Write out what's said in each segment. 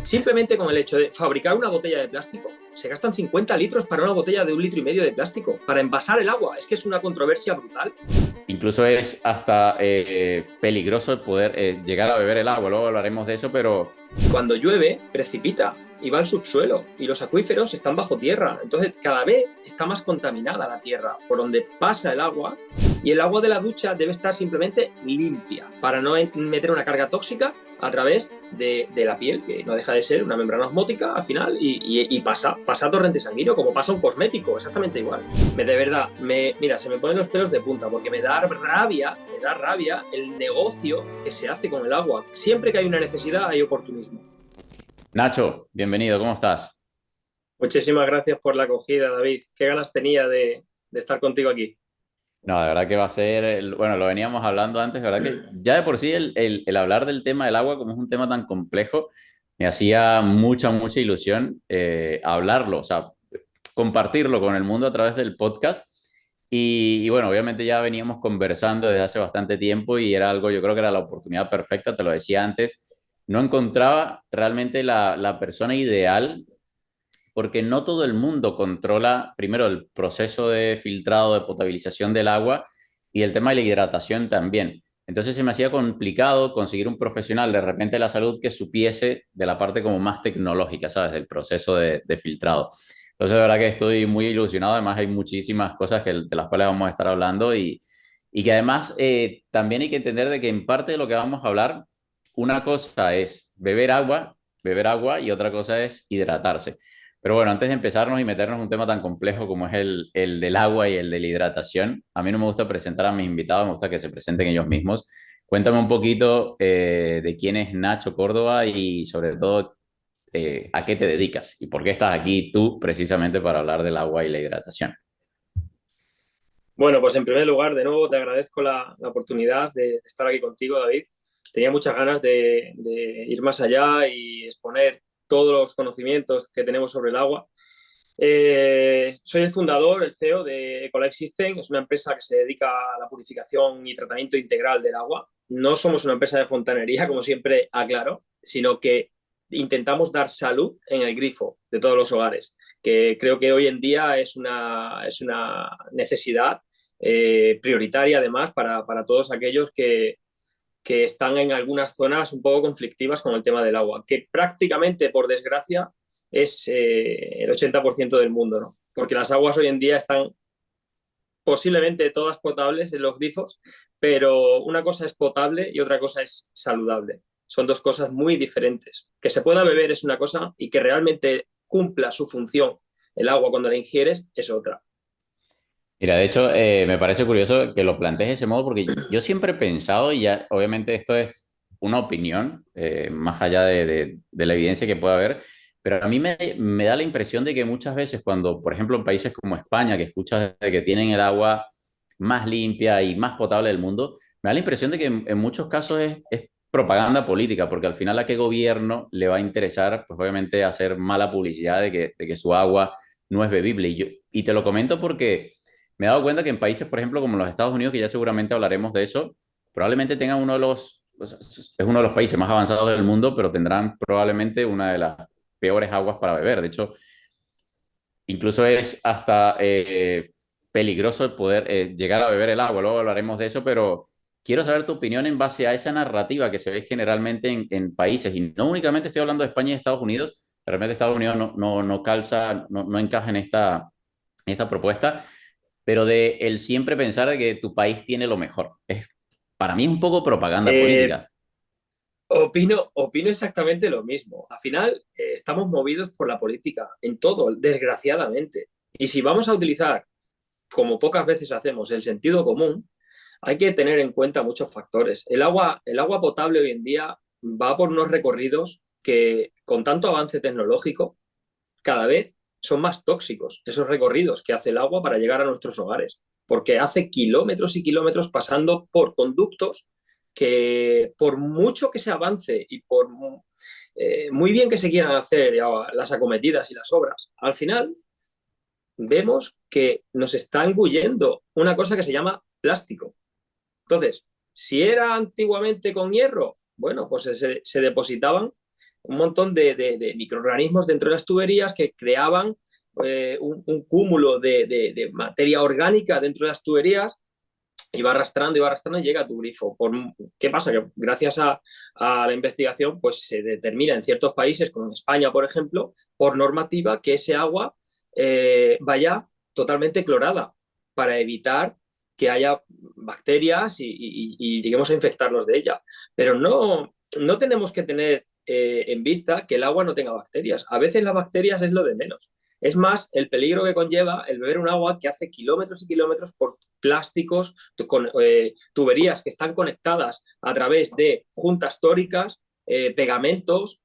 Simplemente con el hecho de fabricar una botella de plástico, se gastan 50 litros para una botella de 1,5 litros de plástico, para envasar el agua. Es que es una controversia brutal. Incluso es hasta peligroso el poder llegar a beber el agua, luego hablaremos de eso, pero Cuando llueve, precipita y va al subsuelo y los acuíferos están bajo tierra. Entonces cada vez está más contaminada la tierra por donde pasa el agua, y el agua de la ducha debe estar simplemente limpia para no meter una carga tóxica a través de la piel, que no deja de ser una membrana osmótica al final, y pasa torrente sanguíneo, como pasa un cosmético, exactamente igual. De verdad, mira, se me ponen los pelos de punta porque me da rabia el negocio que se hace con el agua. Siempre que hay una necesidad hay oportunismo. Nacho, bienvenido, ¿cómo estás? Muchísimas gracias por la acogida, David. Qué ganas tenía de estar contigo aquí. No, de verdad que va a ser, bueno, lo veníamos hablando antes, de verdad que ya de por sí el hablar del tema del agua, como es un tema tan complejo, me hacía mucha ilusión hablarlo, o sea, compartirlo con el mundo a través del podcast. Y bueno, obviamente ya veníamos conversando desde hace bastante tiempo y era algo, yo creo que era la oportunidad perfecta, te lo decía antes, no encontraba realmente la persona ideal porque no todo el mundo controla primero el proceso de filtrado, de potabilización del agua y el tema de la hidratación también. Entonces se me hacía complicado conseguir un profesional de repente de la salud que supiese de la parte como más tecnológica, ¿sabes? Del proceso de filtrado. Entonces, de verdad que estoy muy ilusionado. Además, hay muchísimas cosas de las cuales vamos a estar hablando y que además también hay que entender de que en parte de lo que vamos a hablar, una cosa es beber agua y otra cosa es hidratarse. Pero bueno, antes de empezarnos y meternos en un tema tan complejo como es el del agua y el de la hidratación, a mí no me gusta presentar a mis invitados, me gusta que se presenten ellos mismos. Cuéntame un poquito de quién es Nacho Córdoba y sobre todo a qué te dedicas y por qué estás aquí tú precisamente para hablar del agua y la hidratación. Bueno, pues en primer lugar, de nuevo, te agradezco la oportunidad de estar aquí contigo, David. Tenía muchas ganas de ir más allá y exponer todos los conocimientos que tenemos sobre el agua. Soy el fundador, el CEO de Ecolife System. Es una empresa que se dedica a la purificación y tratamiento integral del agua. No somos una empresa de fontanería, como siempre aclaro, sino que intentamos dar salud en el grifo de todos los hogares, que creo que hoy en día es una necesidad prioritaria, además, para todos aquellos que están en algunas zonas un poco conflictivas con el tema del agua, que prácticamente, por desgracia, es el 80% del mundo, ¿no? Porque las aguas hoy en día están posiblemente todas potables en los grifos, pero una cosa es potable y otra cosa es saludable. Son dos cosas muy diferentes. Que se pueda beber es una cosa, y que realmente cumpla su función el agua cuando la ingieres es otra. Mira, de hecho, me parece curioso que lo plantees de ese modo porque yo siempre he pensado, y ya obviamente esto es una opinión, más allá de la evidencia que pueda haber, pero a mí me da la impresión de que muchas veces cuando, por ejemplo, en países como España, que escuchas de que tienen el agua más limpia y más potable del mundo, me da la impresión de que en muchos casos es propaganda política, porque al final a qué gobierno le va a interesar, pues obviamente hacer mala publicidad de que su agua no es bebible. Y te lo comento porque me he dado cuenta que en países, por ejemplo, como los Estados Unidos, que ya seguramente hablaremos de eso, probablemente tengan uno de los, es uno de los países más avanzados del mundo, pero tendrán probablemente una de las peores aguas para beber. De hecho, incluso es hasta peligroso el poder llegar a beber el agua. Luego hablaremos de eso, pero quiero saber tu opinión en base a esa narrativa que se ve generalmente en países. Y no únicamente estoy hablando de España y Estados Unidos, de repente Estados Unidos no calza, no encaja en esta propuesta, pero de el siempre pensar de que tu país tiene lo mejor. Para mí es un poco propaganda Eh, política. opino exactamente lo mismo. Al final, estamos movidos por la política en todo, desgraciadamente. Y si vamos a utilizar, como pocas veces hacemos, el sentido común, hay que tener en cuenta muchos factores. El agua potable hoy en día va por unos recorridos que, con tanto avance tecnológico, cada vez son más tóxicos esos recorridos que hace el agua para llegar a nuestros hogares, porque hace kilómetros y kilómetros pasando por conductos que, por mucho que se avance y por muy bien que se quieran hacer las acometidas y las obras, al final vemos que nos está engullendo una cosa que se llama plástico. Entonces, si era antiguamente con hierro, bueno, pues se depositaban un montón de microorganismos dentro de las tuberías que creaban un cúmulo de materia orgánica dentro de las tuberías y va arrastrando y llega a tu grifo. ¿Qué pasa? Que gracias a la investigación pues se determina en ciertos países, como en España, por ejemplo, por normativa, que ese agua vaya totalmente clorada para evitar que haya bacterias y lleguemos a infectarnos de ella. Pero no tenemos que tener en vista que el agua no tenga bacterias. A veces las bacterias es lo de menos. Es más el peligro que conlleva el beber un agua que hace kilómetros y kilómetros por plásticos, con tuberías que están conectadas a través de juntas tóricas, pegamentos,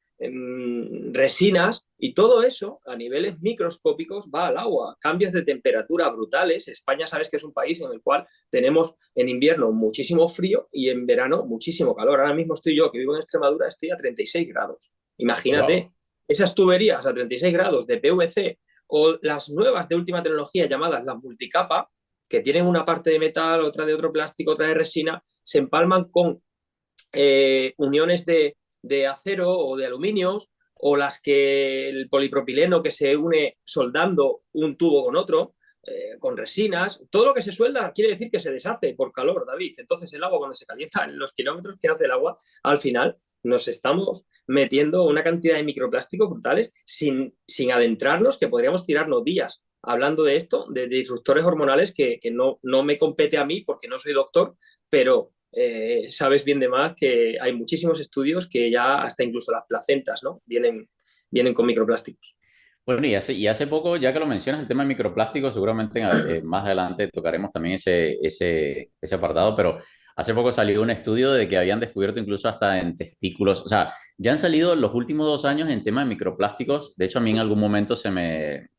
resinas, y todo eso a niveles microscópicos va al agua. Cambios de temperatura brutales. España, sabes que es un país en el cual tenemos en invierno muchísimo frío y en verano muchísimo calor. Ahora mismo estoy yo, que vivo en Extremadura, estoy a 36 grados. Imagínate, Wow. esas tuberías a 36 grados de PVC o las nuevas de última tecnología llamadas las multicapa, que tienen una parte de metal, otra de otro plástico, otra de resina, se empalman con uniones de acero o de aluminios, o las que el polipropileno que se une soldando un tubo con otro, con resinas. Todo lo que se suelda quiere decir que se deshace por calor, David. Entonces el agua, cuando se calienta en los kilómetros que hace el agua, al final nos estamos metiendo una cantidad de microplásticos brutales sin adentrarnos, que podríamos tirarnos días hablando de esto, de disruptores hormonales que no me compete a mí porque no soy doctor, pero sabes bien de más que hay muchísimos estudios que ya hasta incluso las placentas, ¿no? Vienen con microplásticos. Bueno, y hace poco, ya que lo mencionas, el tema de microplásticos, seguramente más adelante tocaremos también ese apartado, pero hace poco salió un estudio de que habían descubierto incluso hasta en testículos, o sea, ya han salido los últimos 2 años en tema de microplásticos. De hecho, a mí en algún momento se me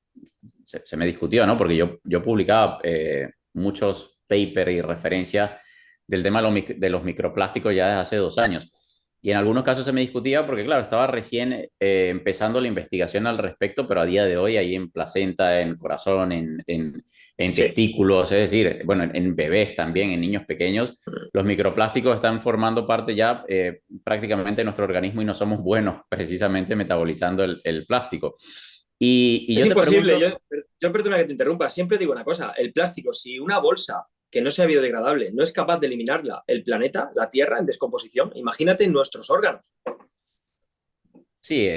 discutió, ¿no? Porque yo publicaba muchos papers y referencias del tema de los microplásticos ya desde hace 2 años. Y en algunos casos se me discutía porque, claro, estaba recién empezando la investigación al respecto, pero a día de hoy, ahí en placenta, en corazón, en Sí. testículos, es decir, bueno, en bebés también, en niños pequeños, los microplásticos están formando parte ya prácticamente de nuestro organismo y no somos buenos precisamente metabolizando el plástico. Y Es yo te imposible. pregunto, Yo perdona que te interrumpa. Siempre digo una cosa. El plástico, si una bolsa que no sea biodegradable no es capaz de eliminarla el planeta, la Tierra, en descomposición, imagínate nuestros órganos. sí,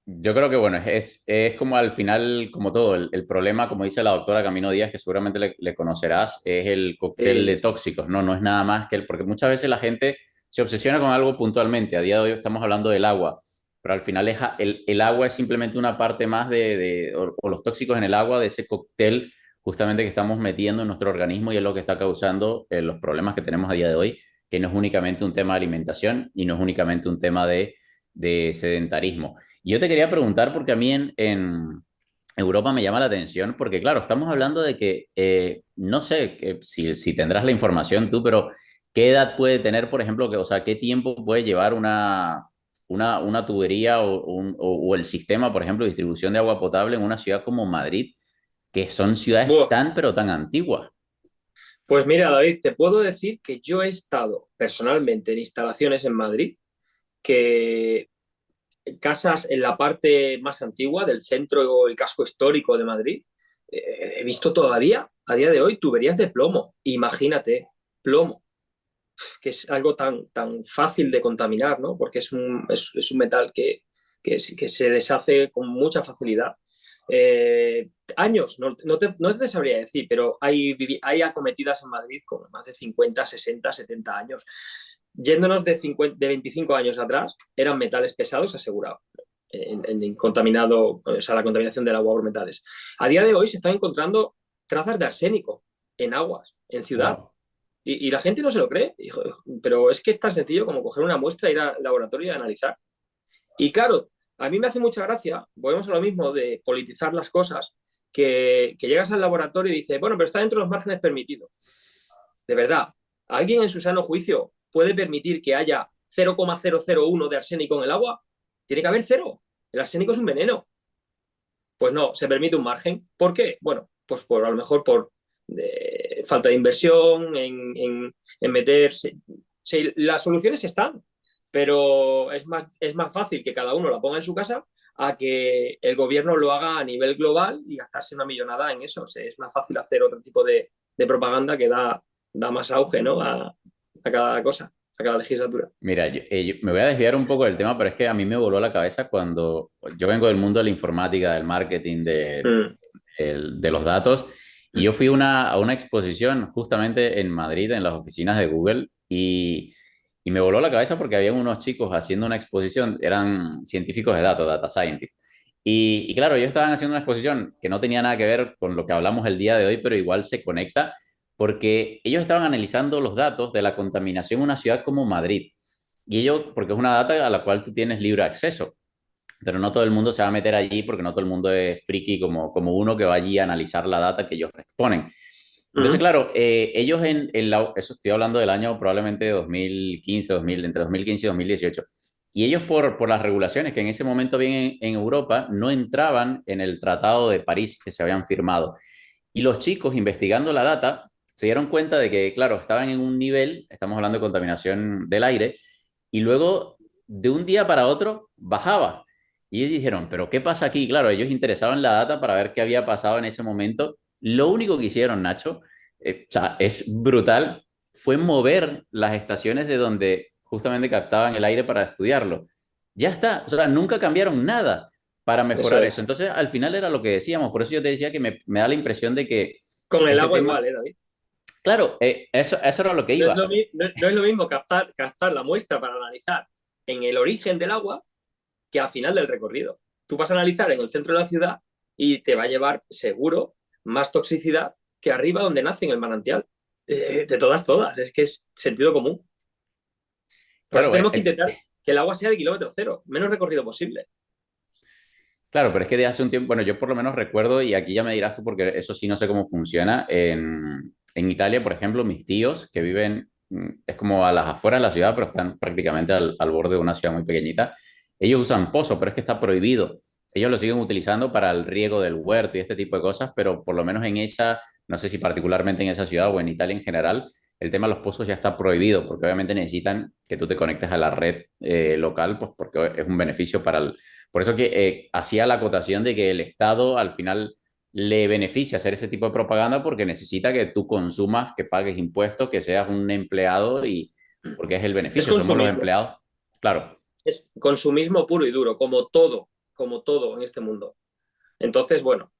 yo creo que bueno, es como al final, como todo, el problema, como dice la doctora Camino Díaz, que seguramente le conocerás, es el cóctel de tóxicos, ¿no? No es nada más que porque muchas veces la gente se obsesiona con algo puntualmente. A día de hoy estamos hablando del agua, pero al final el agua es simplemente una parte más o los tóxicos en el agua de ese cóctel justamente que estamos metiendo en nuestro organismo, y es lo que está causando los problemas que tenemos a día de hoy, que no es únicamente un tema de alimentación y no es únicamente un tema de sedentarismo. Y yo te quería preguntar, porque a mí en Europa me llama la atención, porque claro, estamos hablando de que, no sé si tendrás la información tú, pero ¿qué edad puede tener, por ejemplo, o sea, qué tiempo puede llevar una tubería o el sistema, por ejemplo, de distribución de agua potable en una ciudad como Madrid, que son ciudades Buah. tan, pero tan antiguas? Pues mira, David, te puedo decir que yo he estado personalmente en instalaciones en Madrid que casas en la parte más antigua del centro o el casco histórico de Madrid, he visto todavía, a día de hoy, tuberías de plomo. Imagínate, plomo, que es algo tan fácil de contaminar, ¿no? Porque es un metal que se deshace con mucha facilidad. Años, no te sabría decir, pero hay acometidas en Madrid con más de 50, 60, 70 años. Yéndonos de 25 años atrás, eran metales pesados asegurados en contaminado, o sea, la contaminación del agua por metales. A día de hoy se están encontrando trazas de arsénico en aguas, en ciudad. Wow. Y la gente no se lo cree, pero es que es tan sencillo como coger una muestra, ir al laboratorio y analizar. Y claro, a mí me hace mucha gracia, volvemos a lo mismo de politizar las cosas, que llegas al laboratorio y dices, bueno, pero está dentro de los márgenes permitidos. De verdad, ¿alguien en su sano juicio puede permitir que haya 0,001 de arsénico en el agua? Tiene que haber cero. El arsénico es un veneno. Pues no, se permite un margen. ¿Por qué? Bueno, pues a lo mejor por falta de inversión, en meterse. Sí, las soluciones están, pero es más fácil que cada uno la ponga en su casa a que el gobierno lo haga a nivel global y gastarse una millonada en eso. O sea, es más fácil hacer otro tipo de propaganda que da más auge, ¿no? A cada cosa, a cada legislatura. Mira, me voy a desviar un poco del tema, pero es que a mí me voló la cabeza cuando yo vengo del mundo de la informática, del marketing, Mm. de los datos, y yo fui a una exposición justamente en Madrid, en las oficinas de Google, y me voló la cabeza porque había unos chicos haciendo una exposición, eran científicos de datos, data scientists. Y claro, ellos estaban haciendo una exposición que no tenía nada que ver con lo que hablamos el día de hoy, pero igual se conecta porque ellos estaban analizando los datos de la contaminación en una ciudad como Madrid. Y ello, porque es una data a la cual tú tienes libre acceso, pero no todo el mundo se va a meter allí porque no todo el mundo es friki como uno que va allí a analizar la data que ellos exponen. Entonces, Mm. claro, ellos eso estoy hablando del año probablemente 2015, 2000, entre 2015 y 2018. Y ellos por las regulaciones que en ese momento había en Europa no entraban en el Tratado de París que se habían firmado. Y los chicos investigando la data se dieron cuenta de que, claro, estaban en un nivel, estamos hablando de contaminación del aire, y luego de un día para otro bajaba. Y ellos dijeron, pero ¿qué pasa aquí? Claro, ellos interesaban la data para ver qué había pasado en ese momento. Lo único que hicieron, Nacho, o sea, es brutal, fue mover las estaciones de donde justamente captaban el aire para estudiarlo. Ya está, o sea, nunca cambiaron nada para Eso mejorar eso. es. Entonces, al final era lo que decíamos, por eso yo te decía que me da la impresión de que Con el este agua tema, igual, David? claro, eso era lo que No es iba. no es lo mismo captar la muestra para analizar en el origen del agua que al final del recorrido. Tú vas a analizar en el centro de la ciudad y te va a llevar seguro más toxicidad que arriba donde nace en el manantial. De todas, es que es sentido común. Por eso Claro, tenemos que intentar que el agua sea de kilómetro cero, menos recorrido posible. claro, pero es que de hace un tiempo, bueno, yo por lo menos recuerdo, y aquí ya me dirás tú, porque eso sí no sé cómo funciona, en Italia, por ejemplo, mis tíos que viven, es como a las afueras de la ciudad, pero están prácticamente al borde de una ciudad muy pequeñita, ellos usan pozo, pero es que está prohibido. Ellos lo siguen utilizando para el riego del huerto y este tipo de cosas, pero por lo menos en esa, no sé si particularmente en esa ciudad o en Italia en general, el tema de los pozos ya está prohibido, porque obviamente necesitan que tú te conectes a la red local, pues porque es un beneficio para el, por eso que hacía la acotación de que el Estado al final le beneficia hacer ese tipo de propaganda porque necesita que tú consumas, que pagues impuestos, que seas un empleado y porque es el Es beneficio, somos los consumismo, empleados. Claro, es consumismo puro y duro, como todo en este mundo. Entonces, bueno,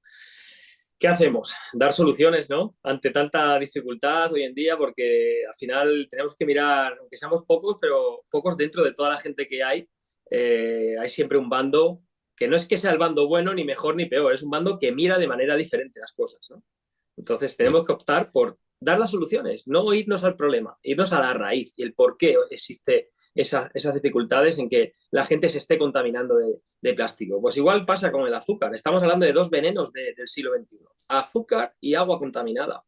¿qué hacemos? Dar soluciones, ¿no? Ante tanta dificultad hoy en día, porque al final tenemos que mirar, aunque seamos pocos, pero pocos dentro de toda la gente que hay siempre un bando que no es que sea el bando bueno, ni mejor, ni peor, es un bando que mira de manera diferente las cosas, ¿no? Entonces tenemos que optar por dar las soluciones, no irnos al problema, irnos a la raíz y el por qué existe esas dificultades en que la gente se esté contaminando de plástico. Pues igual pasa con el azúcar. Estamos hablando de dos venenos del siglo XXI. Azúcar y agua contaminada.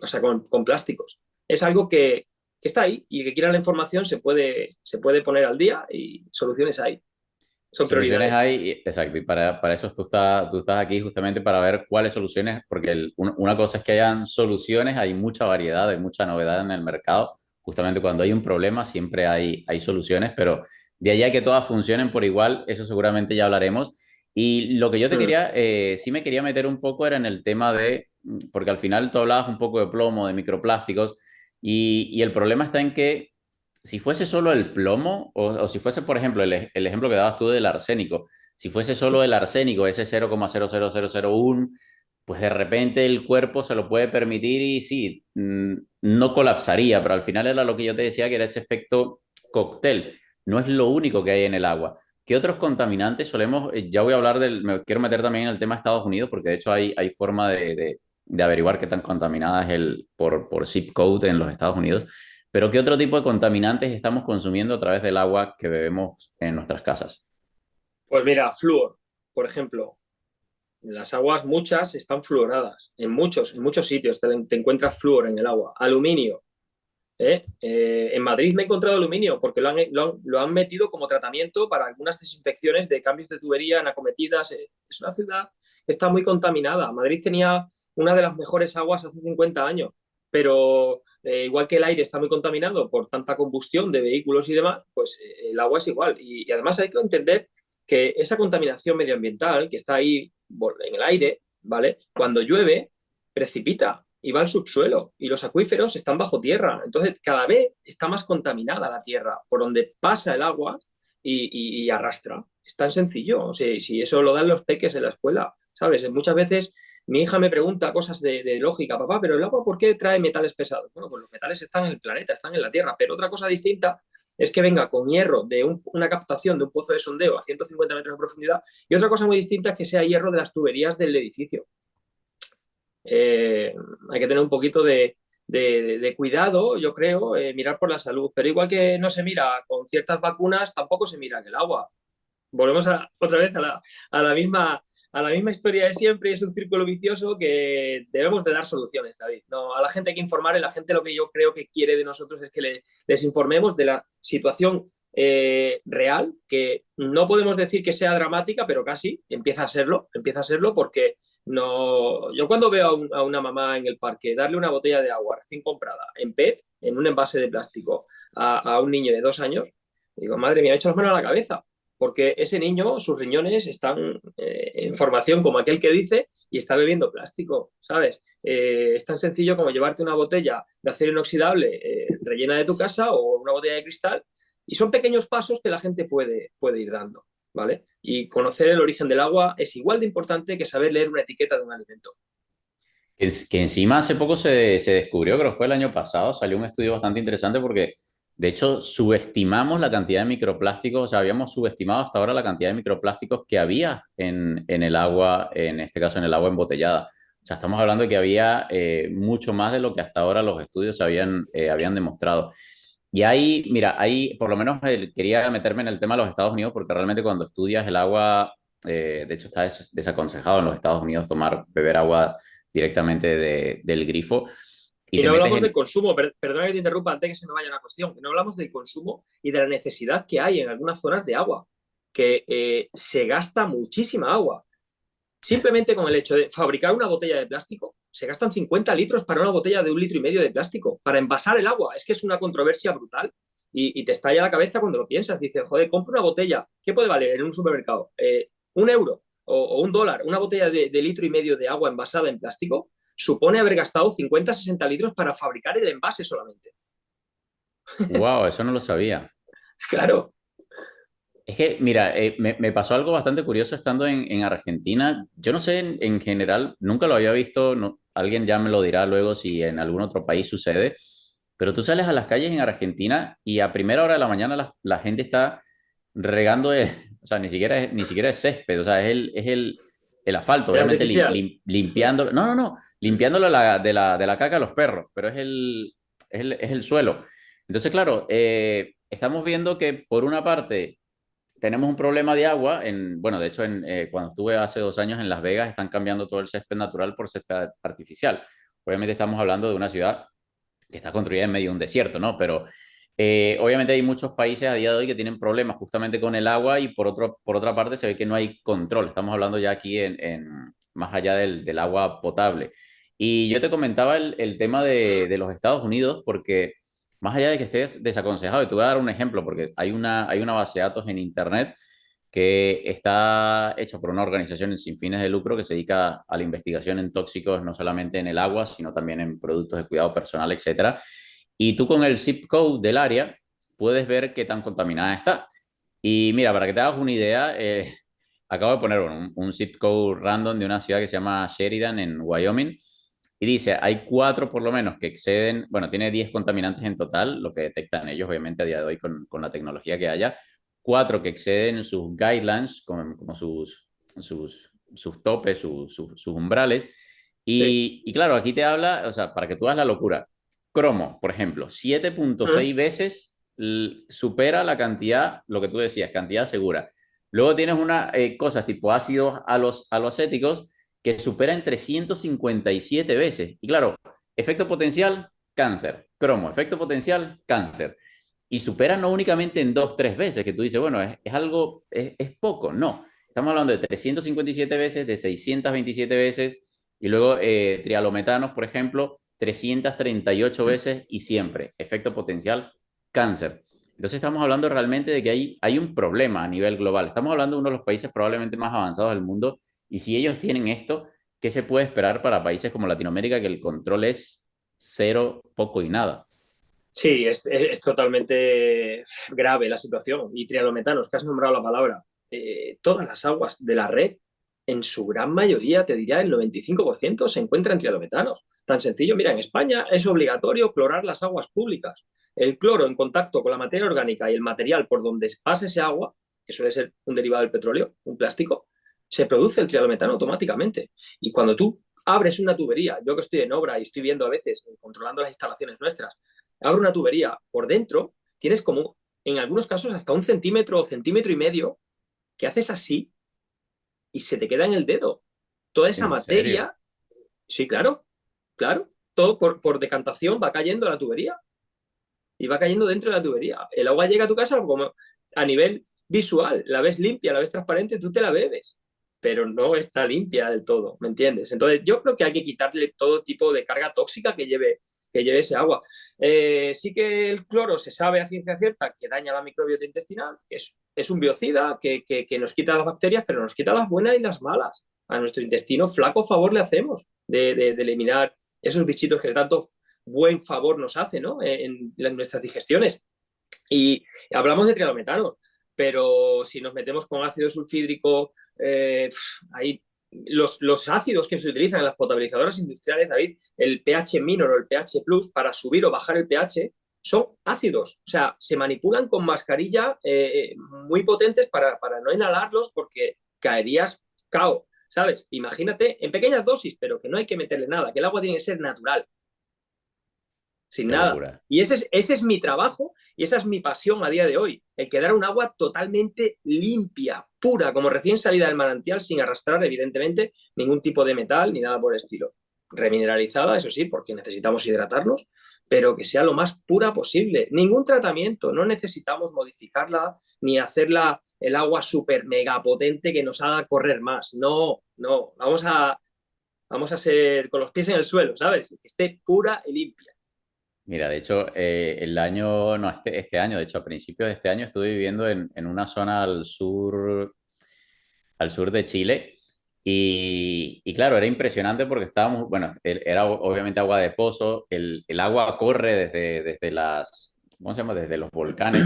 O sea, con plásticos. Es algo que está ahí y que quiera la información se puede poner al día y soluciones hay. Son soluciones prioridades. hay, exacto, y para eso tú estás aquí justamente para ver cuáles soluciones, porque una cosa es que hayan soluciones, hay mucha variedad, hay mucha novedad en el mercado. Justamente cuando hay un problema siempre hay soluciones, pero de allá que todas funcionen por igual, eso seguramente ya hablaremos. Y lo que yo te Mm. quería, sí me quería meter un poco era en el tema de, porque al final tú hablabas un poco de plomo, de microplásticos, y el problema está en que si fuese solo el plomo, o si fuese, por ejemplo, el ejemplo que dabas tú del arsénico, si fuese solo Sí. el arsénico, ese 0,00001, pues de repente el cuerpo se lo puede permitir y sí, no colapsaría, pero al final era lo que yo te decía, que era ese efecto cóctel. No es lo único que hay en el agua. ¿Qué otros contaminantes solemos? Ya voy a hablar me quiero meter también en el tema de Estados Unidos, porque de hecho hay forma de averiguar qué tan contaminada es por zip code en los Estados Unidos. Pero ¿qué otro tipo de contaminantes estamos consumiendo a través del agua que bebemos en nuestras casas? Pues mira, flúor, por ejemplo. Las aguas muchas están fluoradas, en muchos sitios te encuentras flúor en el agua. Aluminio. En Madrid me he encontrado aluminio porque lo han metido como tratamiento para algunas desinfecciones de cambios de tubería en acometidas. Es una ciudad que está muy contaminada. Madrid tenía una de las mejores aguas hace 50 años. pero igual que el aire está muy contaminado por tanta combustión de vehículos y demás, pues el agua es igual. Y además hay que entender que esa contaminación medioambiental que está ahí en el aire, ¿vale? Cuando llueve, precipita y va al subsuelo y los acuíferos están bajo tierra. Entonces, cada vez está más contaminada la tierra por donde pasa el agua y arrastra. Es tan sencillo. O sea, si eso lo dan los peques en la escuela, ¿sabes? Muchas veces mi hija me pregunta cosas de lógica, papá, pero el agua, ¿por qué trae metales pesados? Bueno, pues los metales están en el planeta, están en la Tierra, pero otra cosa distinta es que venga con hierro de una captación de un pozo de sondeo a 150 metros de profundidad y otra cosa muy distinta es que sea hierro de las tuberías del edificio. Hay que tener un poquito de cuidado, yo creo, mirar por la salud, pero igual que no se mira con ciertas vacunas, tampoco se mira en el agua. Volvemos otra vez a la misma historia de siempre y es un círculo vicioso que debemos de dar soluciones, David. No, a la gente hay que informar y la gente lo que yo creo que quiere de nosotros es que les informemos de la situación real, que no podemos decir que sea dramática, pero casi empieza a serlo porque no, yo cuando veo a una mamá en el parque darle una botella de agua recién comprada en PET, en un envase de plástico, a un niño de 2 años, digo, madre mía, me he hecho las manos a la cabeza porque ese niño, sus riñones están en formación como aquel que dice y está bebiendo plástico, ¿sabes? Es tan sencillo como llevarte una botella de acero inoxidable rellena de tu casa o una botella de cristal y son pequeños pasos que la gente puede ir dando, ¿vale? Y conocer el origen del agua es igual de importante que saber leer una etiqueta de un alimento. Que encima hace poco se descubrió, creo que fue el año pasado, salió un estudio bastante interesante porque de hecho subestimamos la cantidad de microplásticos, o sea, habíamos subestimado hasta ahora la cantidad de microplásticos que había en el agua, en este caso en el agua embotellada. O sea, estamos hablando de que había mucho más de lo que hasta ahora los estudios habían demostrado. Y ahí, mira, ahí por lo menos quería meterme en el tema de los Estados Unidos porque realmente cuando estudias el agua, de hecho está desaconsejado en los Estados Unidos beber agua directamente del grifo y Y te no metes hablamos del en... consumo, perdona que te interrumpa antes que se me vaya una cuestión, que no hablamos del consumo y de la necesidad que hay en algunas zonas de agua, que se gasta muchísima agua. Simplemente con el hecho de fabricar una botella de plástico, se gastan 50 litros para una botella de 1,5 litros de plástico, para envasar el agua. Es que es una controversia brutal y te estalla la cabeza cuando lo piensas. Dices, joder, compro una botella, ¿qué puede valer en un supermercado? 1 euro o $1. Una botella de 1,5 litros de agua envasada en plástico supone haber gastado 50-60 litros para fabricar el envase solamente. Wow, eso no lo sabía. Claro. Es que, mira, me pasó algo bastante curioso estando en Argentina. Yo no sé, en general, nunca lo había visto, alguien ya me lo dirá luego si en algún otro país sucede, pero tú sales a las calles en Argentina y a primera hora de la mañana la gente está regando, o sea, ni siquiera es césped, o sea, el asfalto, El obviamente artificial. limpiándolo, no, limpiándolo de la caca a los perros, pero es el suelo. Entonces, claro, estamos viendo que por una parte tenemos un problema de agua. Bueno, de hecho, cuando estuve hace 2 años en Las Vegas, están cambiando todo el césped natural por césped artificial. Obviamente estamos hablando de una ciudad que está construida en medio de un desierto, ¿no? Pero obviamente hay muchos países a día de hoy que tienen problemas justamente con el agua y por otra parte se ve que no hay control. Estamos hablando ya aquí más allá del agua potable. Y yo te comentaba el tema de los Estados Unidos porque más allá de que estés desaconsejado, y te voy a dar un ejemplo porque hay una base de datos en Internet que está hecha por una organización sin fines de lucro que se dedica a la investigación en tóxicos, no solamente en el agua, sino también en productos de cuidado personal, etcétera. Y tú con el zip code del área puedes ver qué tan contaminada está. Y mira, para que te hagas una idea, acabo de poner un zip code random de una ciudad que se llama Sheridan en Wyoming. Y dice, hay 4 por lo menos que exceden, bueno, tiene 10 contaminantes en total, lo que detectan ellos obviamente a día de hoy con la tecnología que haya. 4 que exceden sus guidelines, como sus topes, sus umbrales. Sí. Y claro, aquí te habla, o sea, para que tú hagas la locura. Cromo, por ejemplo, 7.6 veces supera la cantidad, lo que tú decías, cantidad segura. Luego tienes unas cosas tipo ácidos aloacéticos que superan 357 veces. Y claro, efecto potencial, cáncer. Cromo, efecto potencial, cáncer. Y supera no únicamente en 2, 3 veces, que tú dices, bueno, es algo, es poco. No, estamos hablando de 357 veces, de 627 veces, y luego trialometanos, por ejemplo, 338 veces y siempre. Efecto potencial, cáncer. Entonces estamos hablando realmente de que hay un problema a nivel global. Estamos hablando de uno de los países probablemente más avanzados del mundo y si ellos tienen esto, ¿qué se puede esperar para países como Latinoamérica que el control es cero, poco y nada? Sí, es totalmente grave la situación. Y triadometanos, que has nombrado la palabra, todas las aguas de la red, en su gran mayoría, te diría el 95%, se encuentran triadometanos. Tan sencillo, mira, en España es obligatorio clorar las aguas públicas. El cloro en contacto con la materia orgánica y el material por donde pasa ese agua, que suele ser un derivado del petróleo, un plástico, se produce el triadometano automáticamente. Y cuando tú abres una tubería, yo que estoy en obra y estoy viendo a veces, controlando las instalaciones nuestras, abre una tubería por dentro, tienes como, en algunos casos, hasta 1 centímetro o centímetro y medio que haces así y se te queda en el dedo. Toda esa ¿En serio? materia, sí, claro, claro, todo por decantación va cayendo a la tubería y va cayendo dentro de la tubería. El agua llega a tu casa como a nivel visual, la ves limpia, la ves transparente, tú te la bebes, pero no está limpia del todo, ¿me entiendes? Entonces yo creo que hay que quitarle todo tipo de carga tóxica que lleve ese agua. Sí que el cloro se sabe a ciencia cierta que daña la microbiota intestinal, que es un biocida que nos quita las bacterias, pero nos quita las buenas y las malas. A nuestro intestino flaco favor le hacemos de eliminar esos bichitos que tanto buen favor nos hace, ¿no? En nuestras digestiones. Y hablamos de trialometanos, pero si nos metemos con ácido sulfídrico, hay los ácidos que se utilizan en las potabilizadoras industriales, David, el pH minor o el pH plus, para subir o bajar el pH, son ácidos. O sea, se manipulan con mascarilla muy potentes para no inhalarlos porque caerías cao, ¿sabes? Imagínate en pequeñas dosis, pero que no hay que meterle nada, que el agua tiene que ser natural, sin Qué nada. locura. Y ese es mi trabajo y esa es mi pasión a día de hoy, el quedar un agua totalmente limpia, pura, como recién salida del manantial, sin arrastrar, evidentemente, ningún tipo de metal ni nada por el estilo. Remineralizada, eso sí, porque necesitamos hidratarnos, pero que sea lo más pura posible. Ningún tratamiento, no necesitamos modificarla ni hacerla el agua súper mega potente que nos haga correr más. No, no, vamos a ser con los pies en el suelo, ¿sabes? Que esté pura y limpia. Mira, de hecho, el año, no, este año, de hecho, a principios de este año estuve viviendo en una zona al sur de Chile. Y claro, era impresionante porque estábamos, bueno, era obviamente agua de pozo, el agua corre desde las, ¿cómo se llama? Desde los volcanes.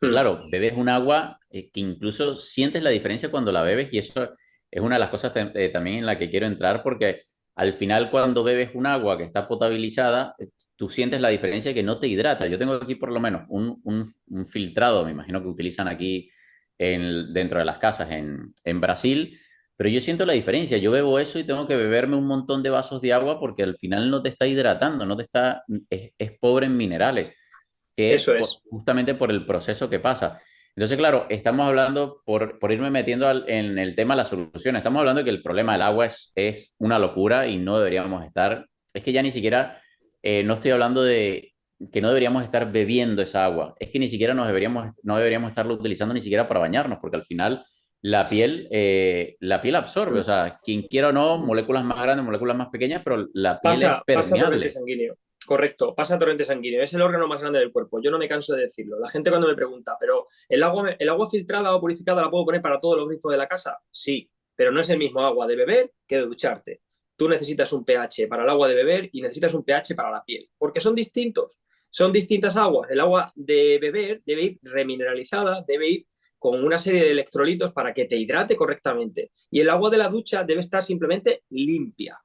Y claro, bebes un agua que incluso sientes la diferencia cuando la bebes y eso es una de las cosas también en la que quiero entrar porque al final cuando bebes un agua que está potabilizada, tú sientes la diferencia que no te hidrata. Yo tengo aquí por lo menos un filtrado, me imagino que utilizan aquí dentro de las casas en Brasil, pero yo siento la diferencia. Yo bebo eso y tengo que beberme un montón de vasos de agua porque al final no te está hidratando, no te está, es pobre en minerales que es Eso es. justamente por el proceso que pasa. Entonces, claro, estamos hablando, por irme metiendo en el tema de la solución, estamos hablando de que el problema del agua es una locura y no deberíamos estar, es que ya ni siquiera, no estoy hablando de que no deberíamos estar bebiendo esa agua, es que ni siquiera no deberíamos estarlo utilizando ni siquiera para bañarnos, porque al final la piel absorbe, o sea, quien quiera o no, moléculas más grandes, moléculas más pequeñas, pero la piel es Pasa torrente permeable. sanguíneo. Correcto, pasa torrente sanguíneo. Es el órgano más grande del cuerpo. Yo no me canso de decirlo. La gente cuando me pregunta, ¿pero el agua filtrada o purificada la puedo poner para todos los grifos de la casa? Sí, pero no es el mismo agua de beber que de ducharte. Tú necesitas un pH para el agua de beber y necesitas un pH para la piel, porque son distintos. Son distintas aguas. El agua de beber debe ir remineralizada, debe ir con una serie de electrolitos para que te hidrate correctamente. Y el agua de la ducha debe estar simplemente limpia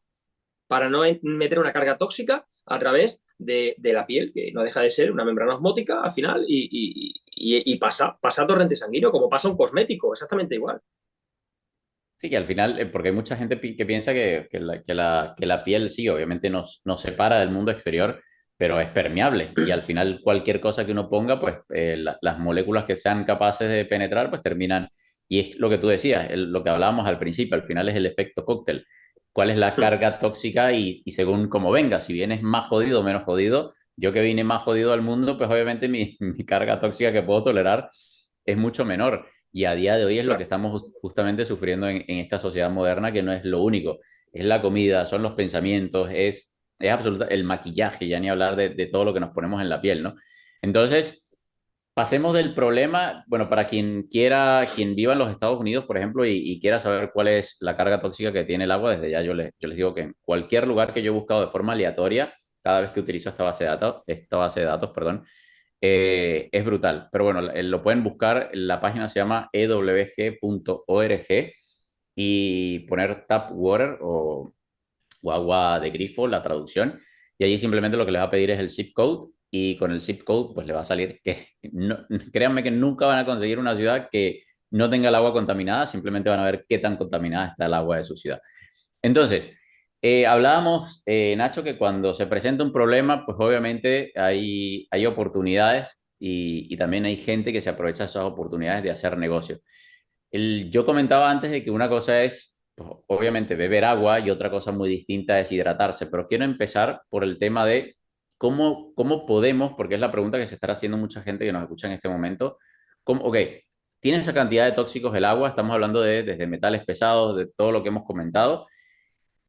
para no meter una carga tóxica a través de la piel, que no deja de ser una membrana osmótica al final, y pasa torrente sanguíneo, como pasa un cosmético, exactamente igual. Sí, que al final, porque hay mucha gente que piensa que la piel sí, obviamente nos separa del mundo exterior, pero es permeable y al final cualquier cosa que uno ponga, pues las moléculas que sean capaces de penetrar, pues terminan, y es lo que tú decías, lo que hablábamos al principio, al final es el efecto cóctel. ¿Cuál es la carga tóxica y según cómo venga? Si vienes más jodido o menos jodido, yo que vine más jodido al mundo, pues obviamente mi carga tóxica que puedo tolerar es mucho menor. Y a día de hoy es lo que Claro. estamos justamente sufriendo en esta sociedad moderna, que no es lo único. Es la comida, son los pensamientos, es es absoluta, el maquillaje, ya ni hablar de todo lo que nos ponemos en la piel, ¿no? Entonces, pasemos del problema, bueno, para quien quiera, quien viva en los Estados Unidos, por ejemplo, y quiera saber cuál es la carga tóxica que tiene el agua, desde ya yo les digo que en cualquier lugar que yo he buscado de forma aleatoria, cada vez que utilizo esta base de datos, perdón, es brutal. Pero bueno, lo pueden buscar, la página se llama ewg.org y poner tap water o agua de grifo, la traducción, y allí simplemente lo que les va a pedir es el zip code y con el zip code pues le va a salir que no, créanme que nunca van a conseguir una ciudad que no tenga el agua contaminada, simplemente van a ver qué tan contaminada está el agua de su ciudad. Entonces, hablábamos, Nacho, que cuando se presenta un problema, pues obviamente hay oportunidades y también hay gente que se aprovecha de esas oportunidades de hacer negocios. Yo comentaba antes de que una cosa es, pues, obviamente, beber agua y otra cosa muy distinta es hidratarse, pero quiero empezar por el tema de cómo podemos, porque es la pregunta que se estará haciendo mucha gente que nos escucha en este momento, ok, tiene esa cantidad de tóxicos el agua, estamos hablando de desde metales pesados, de todo lo que hemos comentado,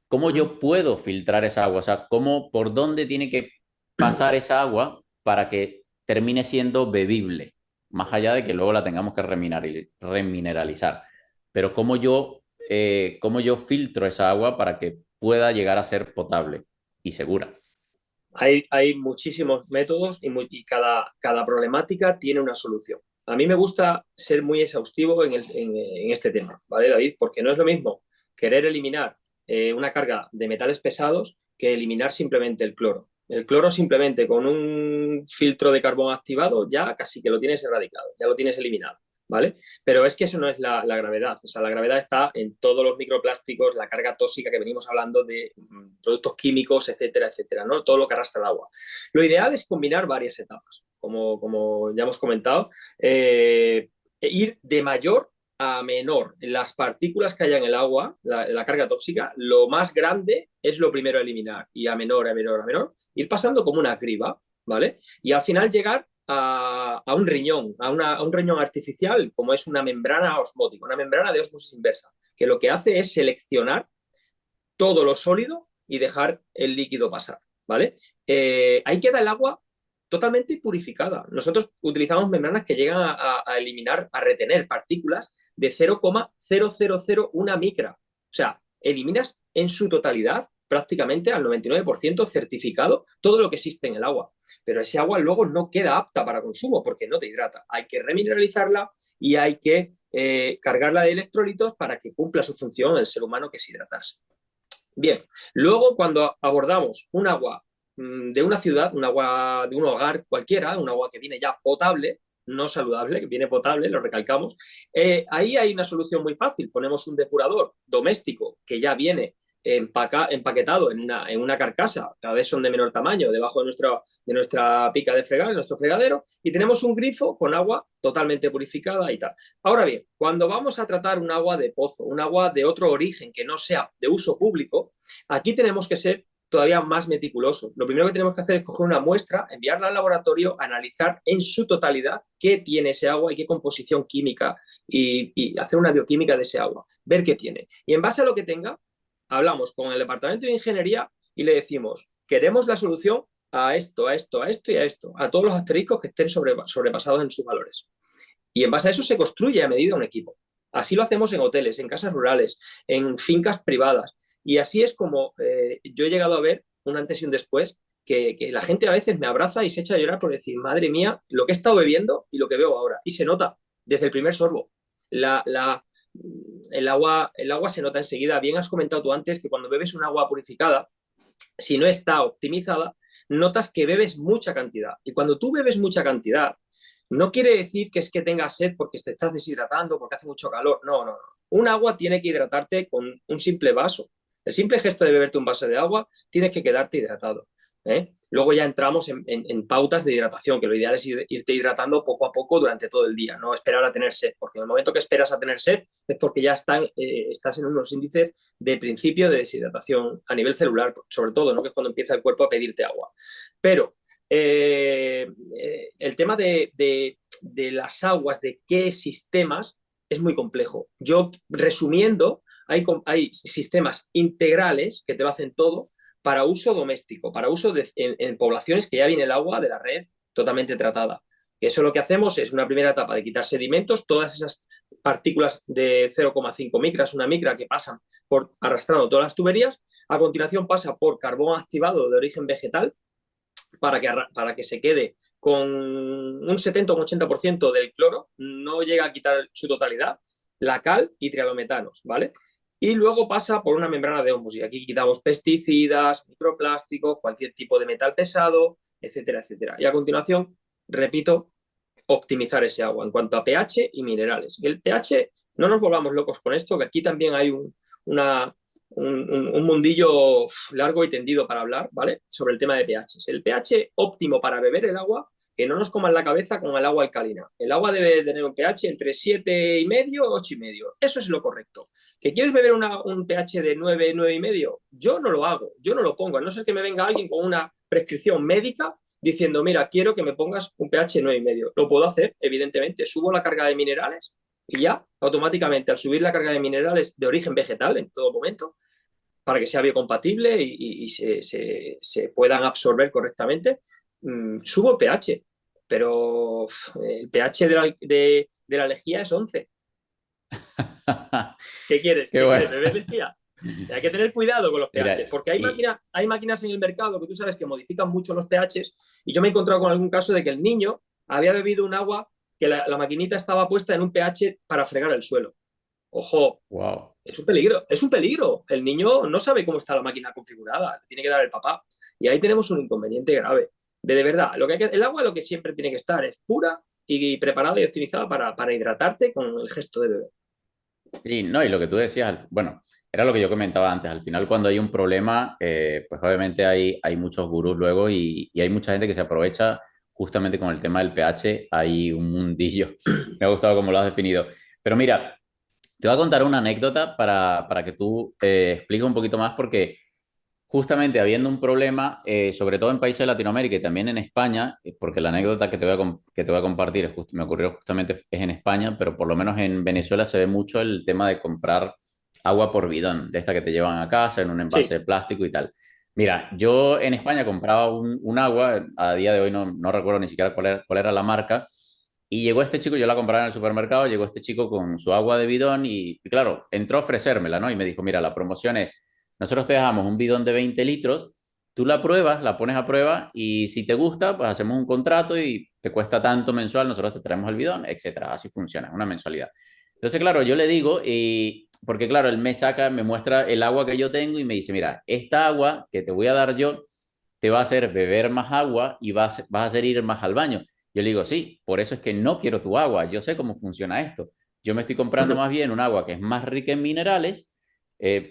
¿cómo ¿Mm? yo puedo filtrar esa agua? O sea, por dónde tiene que pasar esa agua para que termine siendo bebible? Más allá de que luego la tengamos que remineralizar. Pero cómo yo filtro esa agua para que pueda llegar a ser potable y segura. Hay muchísimos métodos y cada problemática tiene una solución. A mí me gusta ser muy exhaustivo en este tema, ¿vale, David? Porque no es lo mismo querer eliminar una carga de metales pesados que eliminar simplemente el cloro. El cloro simplemente con un filtro de carbón activado ya casi que lo tienes erradicado, ya lo tienes eliminado. ¿Vale? Pero es que eso no es la gravedad. O sea, la gravedad está en todos los microplásticos, la carga tóxica que venimos hablando de productos químicos, etcétera, etcétera, ¿no? Todo lo que arrastra el agua. Lo ideal es combinar varias etapas, como ya hemos comentado, ir de mayor a menor. Las partículas que haya en el agua, la carga tóxica, lo más grande es lo primero a eliminar y a menor, a menor, a menor, ir pasando como una criba, ¿vale? Y al final llegar a un riñón, a un riñón artificial, como es una membrana osmótica, una membrana de osmosis inversa, que lo que hace es seleccionar todo lo sólido y dejar el líquido pasar, ¿vale? Ahí queda el agua totalmente purificada. Nosotros utilizamos membranas que llegan a eliminar, a retener partículas de 0,0001 micra. O sea, eliminas en su totalidad prácticamente al 99% certificado todo lo que existe en el agua. Pero ese agua luego no queda apta para consumo porque no te hidrata. Hay que remineralizarla y hay que cargarla de electrolitos para que cumpla su función el ser humano, que es hidratarse. Bien, luego cuando abordamos un agua de una ciudad, un agua de un hogar cualquiera, un agua que viene ya potable, no saludable, que viene potable, lo recalcamos, ahí hay una solución muy fácil. Ponemos un depurador doméstico que ya viene empaquetado en una carcasa, cada vez son de menor tamaño, debajo de nuestra pica de fregar, de nuestro fregadero, y tenemos un grifo con agua totalmente purificada y tal. Ahora bien, cuando vamos a tratar un agua de pozo, un agua de otro origen que no sea de uso público, aquí tenemos que ser todavía más meticulosos. Lo primero que tenemos que hacer es coger una muestra, enviarla al laboratorio, analizar en su totalidad qué tiene ese agua y qué composición química y hacer una bioquímica de ese agua, ver qué tiene. Y en base a lo que tenga, hablamos con el departamento de ingeniería y le decimos, queremos la solución a esto, a esto, a esto y a esto, a todos los asteriscos que estén sobrepasados en sus valores. Y en base a eso se construye a medida un equipo. Así lo hacemos en hoteles, en casas rurales, en fincas privadas. Y así es como yo he llegado a ver un antes y un después, que la gente a veces me abraza y se echa a llorar por decir, madre mía, lo que he estado bebiendo y lo que veo ahora. Y se nota desde el primer sorbo. La, la, el agua se nota enseguida. Bien has comentado tú antes que cuando bebes un agua purificada, si no está optimizada, notas que bebes mucha cantidad. Y cuando tú bebes mucha cantidad, no quiere decir que es que tengas sed porque te estás deshidratando, porque hace mucho calor. No, no, no. Un agua tiene que hidratarte con un simple vaso. El simple gesto de beberte un vaso de agua, tienes que quedarte hidratado. ¿Eh? Luego ya entramos en pautas de hidratación, que lo ideal es irte hidratando poco a poco durante todo el día, no esperar a tener sed, porque en el momento que esperas a tener sed es porque ya estás en unos índices de principio de deshidratación a nivel celular, sobre todo, ¿no? Que es cuando empieza el cuerpo a pedirte agua. Pero el tema de las aguas, de qué sistemas, es muy complejo. Yo, resumiendo, hay sistemas integrales que te lo hacen todo, para uso doméstico, para uso en poblaciones que ya viene el agua de la red totalmente tratada. Que eso lo que hacemos es una primera etapa de quitar sedimentos, todas esas partículas de 0,5 micras, una micra que pasan por arrastrando todas las tuberías. A continuación pasa por carbón activado de origen vegetal para que se quede con un 70 o un 80% del cloro, no llega a quitar su totalidad, la cal y trialometanos, ¿vale? Y luego pasa por una membrana de Homus y aquí quitamos pesticidas, microplásticos, cualquier tipo de metal pesado, etcétera, etcétera. Y a continuación, repito, optimizar ese agua en cuanto a pH y minerales. El pH, no nos volvamos locos con esto, que aquí también hay un mundillo largo y tendido para hablar, ¿vale? Sobre el tema de pH. El pH óptimo para beber el agua, que no nos coman la cabeza con el agua alcalina. El agua debe tener un pH entre 7,5 y 8,5. Eso es lo correcto. ¿Que quieres beber un pH de 9, 9,5? Yo no lo hago, yo no lo pongo, a no ser que me venga alguien con una prescripción médica diciendo, mira, quiero que me pongas un pH 9,5. Lo puedo hacer, evidentemente. Subo la carga de minerales y ya, automáticamente, al subir la carga de minerales de origen vegetal en todo momento, para que sea biocompatible y se puedan absorber correctamente, subo el pH. Pero el pH de la lejía es 11. ¿Qué quieres? Qué ¿Qué bueno. quieres? ¿Beber lejía? Hay que tener cuidado con los pH, Mira, porque hay máquinas en el mercado que tú sabes que modifican mucho los pHs, y yo me he encontrado con algún caso de que el niño había bebido un agua que la maquinita estaba puesta en un pH para fregar el suelo. Ojo, wow. es un peligro, es un peligro. El niño no sabe cómo está la máquina configurada, le tiene que dar el papá. Y ahí tenemos un inconveniente grave. De verdad, el agua lo que siempre tiene que estar es pura y preparada y optimizada para hidratarte con el gesto de beber. Y no, y lo que tú decías, bueno, era lo que yo comentaba antes. Al final, cuando hay un problema, pues obviamente hay muchos gurús luego y hay mucha gente que se aprovecha justamente con el tema del pH. Hay un mundillo. Me ha gustado cómo lo has definido. Pero mira, te voy a contar una anécdota para que tú expliques un poquito más, porque justamente habiendo un problema, sobre todo en países de Latinoamérica y también en España, porque la anécdota que que te voy a compartir me ocurrió justamente es en España, pero por lo menos en Venezuela se ve mucho el tema de comprar agua por bidón, de esta que te llevan a casa en un envase Sí, de plástico y tal. Mira, yo en España compraba un agua, a día de hoy no recuerdo ni siquiera cuál era la marca, y llegó este chico, yo la compraba en el supermercado, llegó este chico con su agua de bidón y claro, entró a ofrecérmela, ¿no? Y me dijo, mira, la promoción es, nosotros te dejamos un bidón de 20 litros, tú la pruebas, la pones a prueba y si te gusta, pues hacemos un contrato y te cuesta tanto mensual, nosotros te traemos el bidón, etcétera. Así funciona, una mensualidad. Entonces, claro, yo le digo, porque claro, él me saca, me muestra el agua que yo tengo y me dice, mira, esta agua que te voy a dar yo te va a hacer beber más agua y vas a hacer ir más al baño. Yo le digo, sí, por eso es que no quiero tu agua, yo sé cómo funciona esto. Yo me estoy comprando más bien un agua que es más rica en minerales,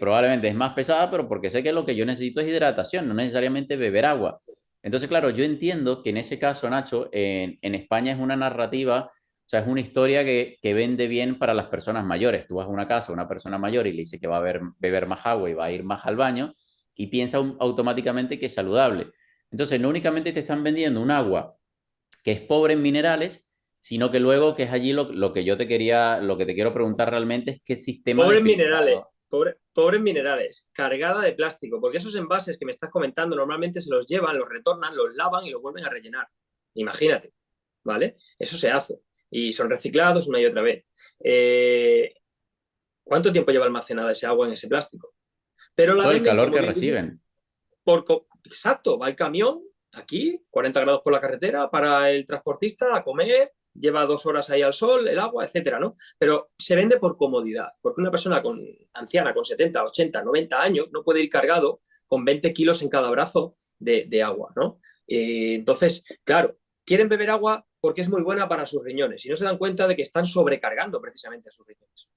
probablemente es más pesada, pero porque sé que lo que yo necesito es hidratación, no necesariamente beber agua. Entonces, claro, yo entiendo que en ese caso, Nacho, en España es una narrativa, o sea, es una historia que vende bien para las personas mayores. Tú vas a una casa, una persona mayor y le dice que va a beber más agua y va a ir más al baño y piensa automáticamente que es saludable. Entonces, no únicamente te están vendiendo un agua que es pobre en minerales, sino que luego, que es allí lo que yo lo que te quiero preguntar realmente es qué sistema de pobres minerales, filtrado. pobres minerales, cargada de plástico, porque esos envases que me estás comentando normalmente se los llevan, los retornan, los lavan y los vuelven a rellenar. Imagínate, ¿vale? Eso se hace y son reciclados una y otra vez. ¿Cuánto tiempo lleva almacenada ese agua en ese plástico? Pero la Todo el venden calor como que bien dice, reciben. exacto, va el camión aquí, 40 grados por la carretera, para el transportista a comer, lleva 2 horas ahí al sol, el agua, etcétera, ¿no? Pero se vende por comodidad, porque una persona anciana con 70, 80, 90 años no puede ir cargado con 20 kilos en cada brazo de agua, ¿no? Entonces, claro, quieren beber agua porque es muy buena para sus riñones y no se dan cuenta de que están sobrecargando precisamente a sus riñones.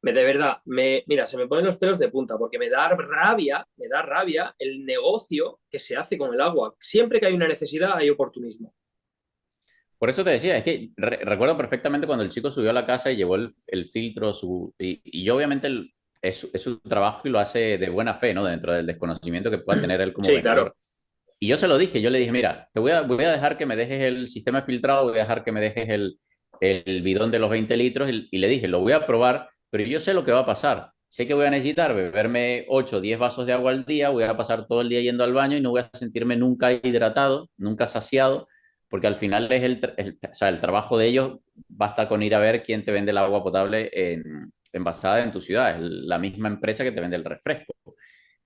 De verdad, mira, se me ponen los pelos de punta porque me da rabia el negocio que se hace con el agua. Siempre que hay una necesidad hay oportunismo. Por eso te decía, es que recuerdo perfectamente cuando el chico subió a la casa y llevó el filtro, y yo obviamente es su trabajo y lo hace de buena fe, ¿no? Dentro del desconocimiento que pueda tener él como Sí, claro. vendedor. Y yo se lo dije, yo le dije, mira, voy a dejar que me dejes el sistema filtrado, voy a dejar que me dejes el bidón de los 20 litros y le dije, lo voy a probar, pero yo sé lo que va a pasar. sé que voy a necesitar beberme 8 o 10 vasos de agua al día, voy a pasar todo el día yendo al baño y no voy a sentirme nunca hidratado, nunca saciado, porque al final es o sea, el trabajo de ellos, basta con ir a ver quién te vende el agua potable envasada en tu ciudad, es la misma empresa que te vende el refresco.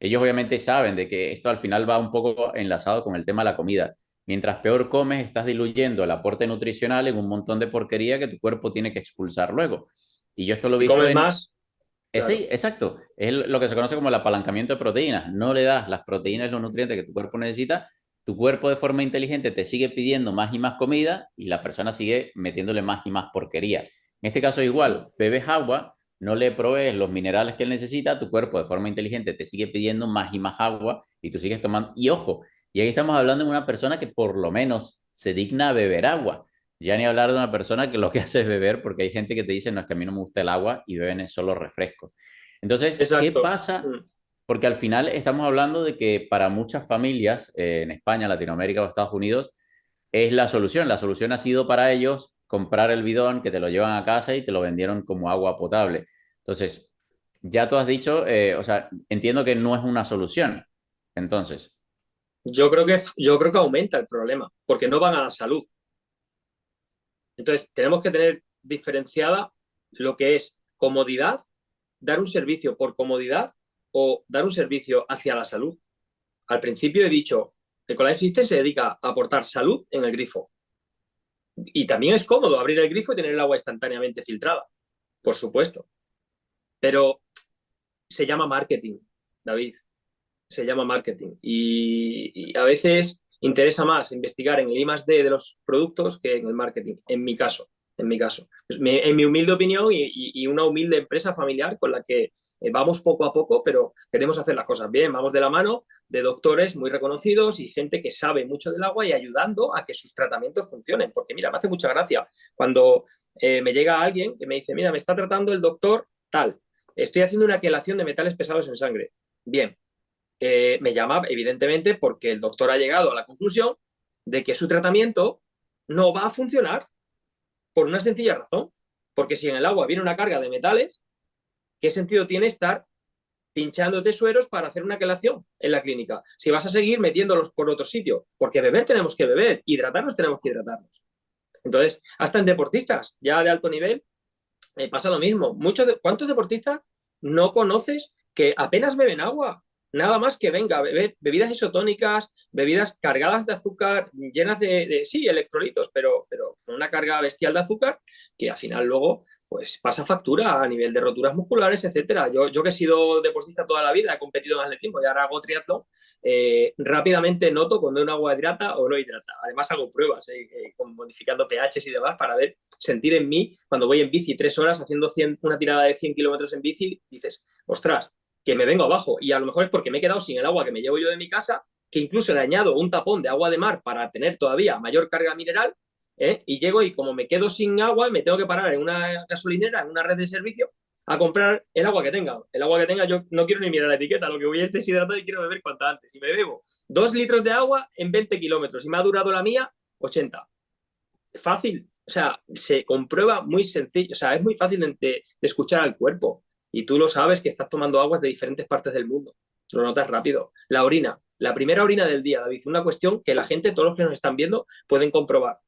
Ellos obviamente saben de que esto al final va un poco enlazado con el tema de la comida. Mientras peor comes, estás diluyendo el aporte nutricional en un montón de porquería que tu cuerpo tiene que expulsar luego. Y yo esto lo he Y visto comes en... más, Sí, claro. exacto. Es lo que se conoce como el apalancamiento de proteínas. No le das las proteínas y los nutrientes que tu cuerpo necesita. Tu cuerpo de forma inteligente te sigue pidiendo más y más comida y la persona sigue metiéndole más y más porquería. En este caso igual, bebes agua, no le provees los minerales que él necesita, tu cuerpo de forma inteligente te sigue pidiendo más y más agua y tú sigues tomando. Y ojo, y ahí estamos hablando de una persona que por lo menos se digna a beber agua. Ya ni hablar de una persona que lo que hace es beber, porque hay gente que te dice, no, es que a mí no me gusta el agua y beben solo refrescos. Entonces, ¿qué Exacto. pasa? Mm. Porque al final estamos hablando de que para muchas familias en España, Latinoamérica o Estados Unidos es la solución. La solución ha sido para ellos comprar el bidón que te lo llevan a casa y te lo vendieron como agua potable. Entonces, ya tú has dicho, o sea, entiendo que no es una solución. Entonces, Yo creo que aumenta el problema, porque no van a la salud. Entonces, tenemos que tener diferenciada lo que es comodidad, dar un servicio por comodidad o dar un servicio hacia la salud. Al principio he dicho que Ecolife System se dedica a aportar salud en el grifo. Y también es cómodo abrir el grifo y tener el agua instantáneamente filtrada, por supuesto. Pero se llama marketing, David. Se llama marketing. Y a veces interesa más investigar en el I+D de los productos que en el marketing, en mi caso. En mi caso. En mi humilde opinión y una humilde empresa familiar con la que vamos poco a poco, pero queremos hacer las cosas bien. Vamos de la mano de doctores muy reconocidos y gente que sabe mucho del agua y ayudando a que sus tratamientos funcionen. Porque mira, me hace mucha gracia cuando me llega alguien que me dice, mira, me está tratando el doctor tal, estoy haciendo una quelación de metales pesados en sangre. Bien, me llama evidentemente porque el doctor ha llegado a la conclusión de que su tratamiento no va a funcionar por una sencilla razón. Porque si en el agua viene una carga de metales, ¿qué sentido tiene estar pinchándote sueros para hacer una quelación en la clínica? Si vas a seguir metiéndolos por otro sitio, porque beber tenemos que beber, hidratarnos tenemos que hidratarnos. Entonces, hasta en deportistas ya de alto nivel pasa lo mismo. ¿Cuántos deportistas no conoces que apenas beben agua? Nada más que venga, beber bebidas isotónicas, bebidas cargadas de azúcar, llenas sí, electrolitos, pero con una carga bestial de azúcar que al final luego pues pasa factura a nivel de roturas musculares, etcétera. Yo que he sido deportista toda la vida, he competido en atletismo y ahora hago triatlón, rápidamente noto cuando un agua hidrata o no hidrata. Además hago pruebas modificando pHs y demás para ver, sentir en mí, cuando voy en bici 3 horas haciendo una tirada de 100 kilómetros en bici, dices, ostras, que me vengo abajo. Y a lo mejor es porque me he quedado sin el agua que me llevo yo de mi casa, que incluso le añado un tapón de agua de mar para tener todavía mayor carga mineral, y llego y como me quedo sin agua, me tengo que parar en una gasolinera, en una red de servicio, a comprar el agua que tenga. El agua que tenga, yo no quiero ni mirar la etiqueta, lo que voy es deshidratado y quiero beber cuanto antes. Y me bebo 2 litros de agua en 20 kilómetros y me ha durado la mía 80. Fácil, o sea, se comprueba muy sencillo, o sea, es muy fácil de escuchar al cuerpo. Y tú lo sabes que estás tomando aguas de diferentes partes del mundo. Lo notas rápido. La orina, la primera orina del día, David, una cuestión que la gente, todos los que nos están viendo, pueden comprobar.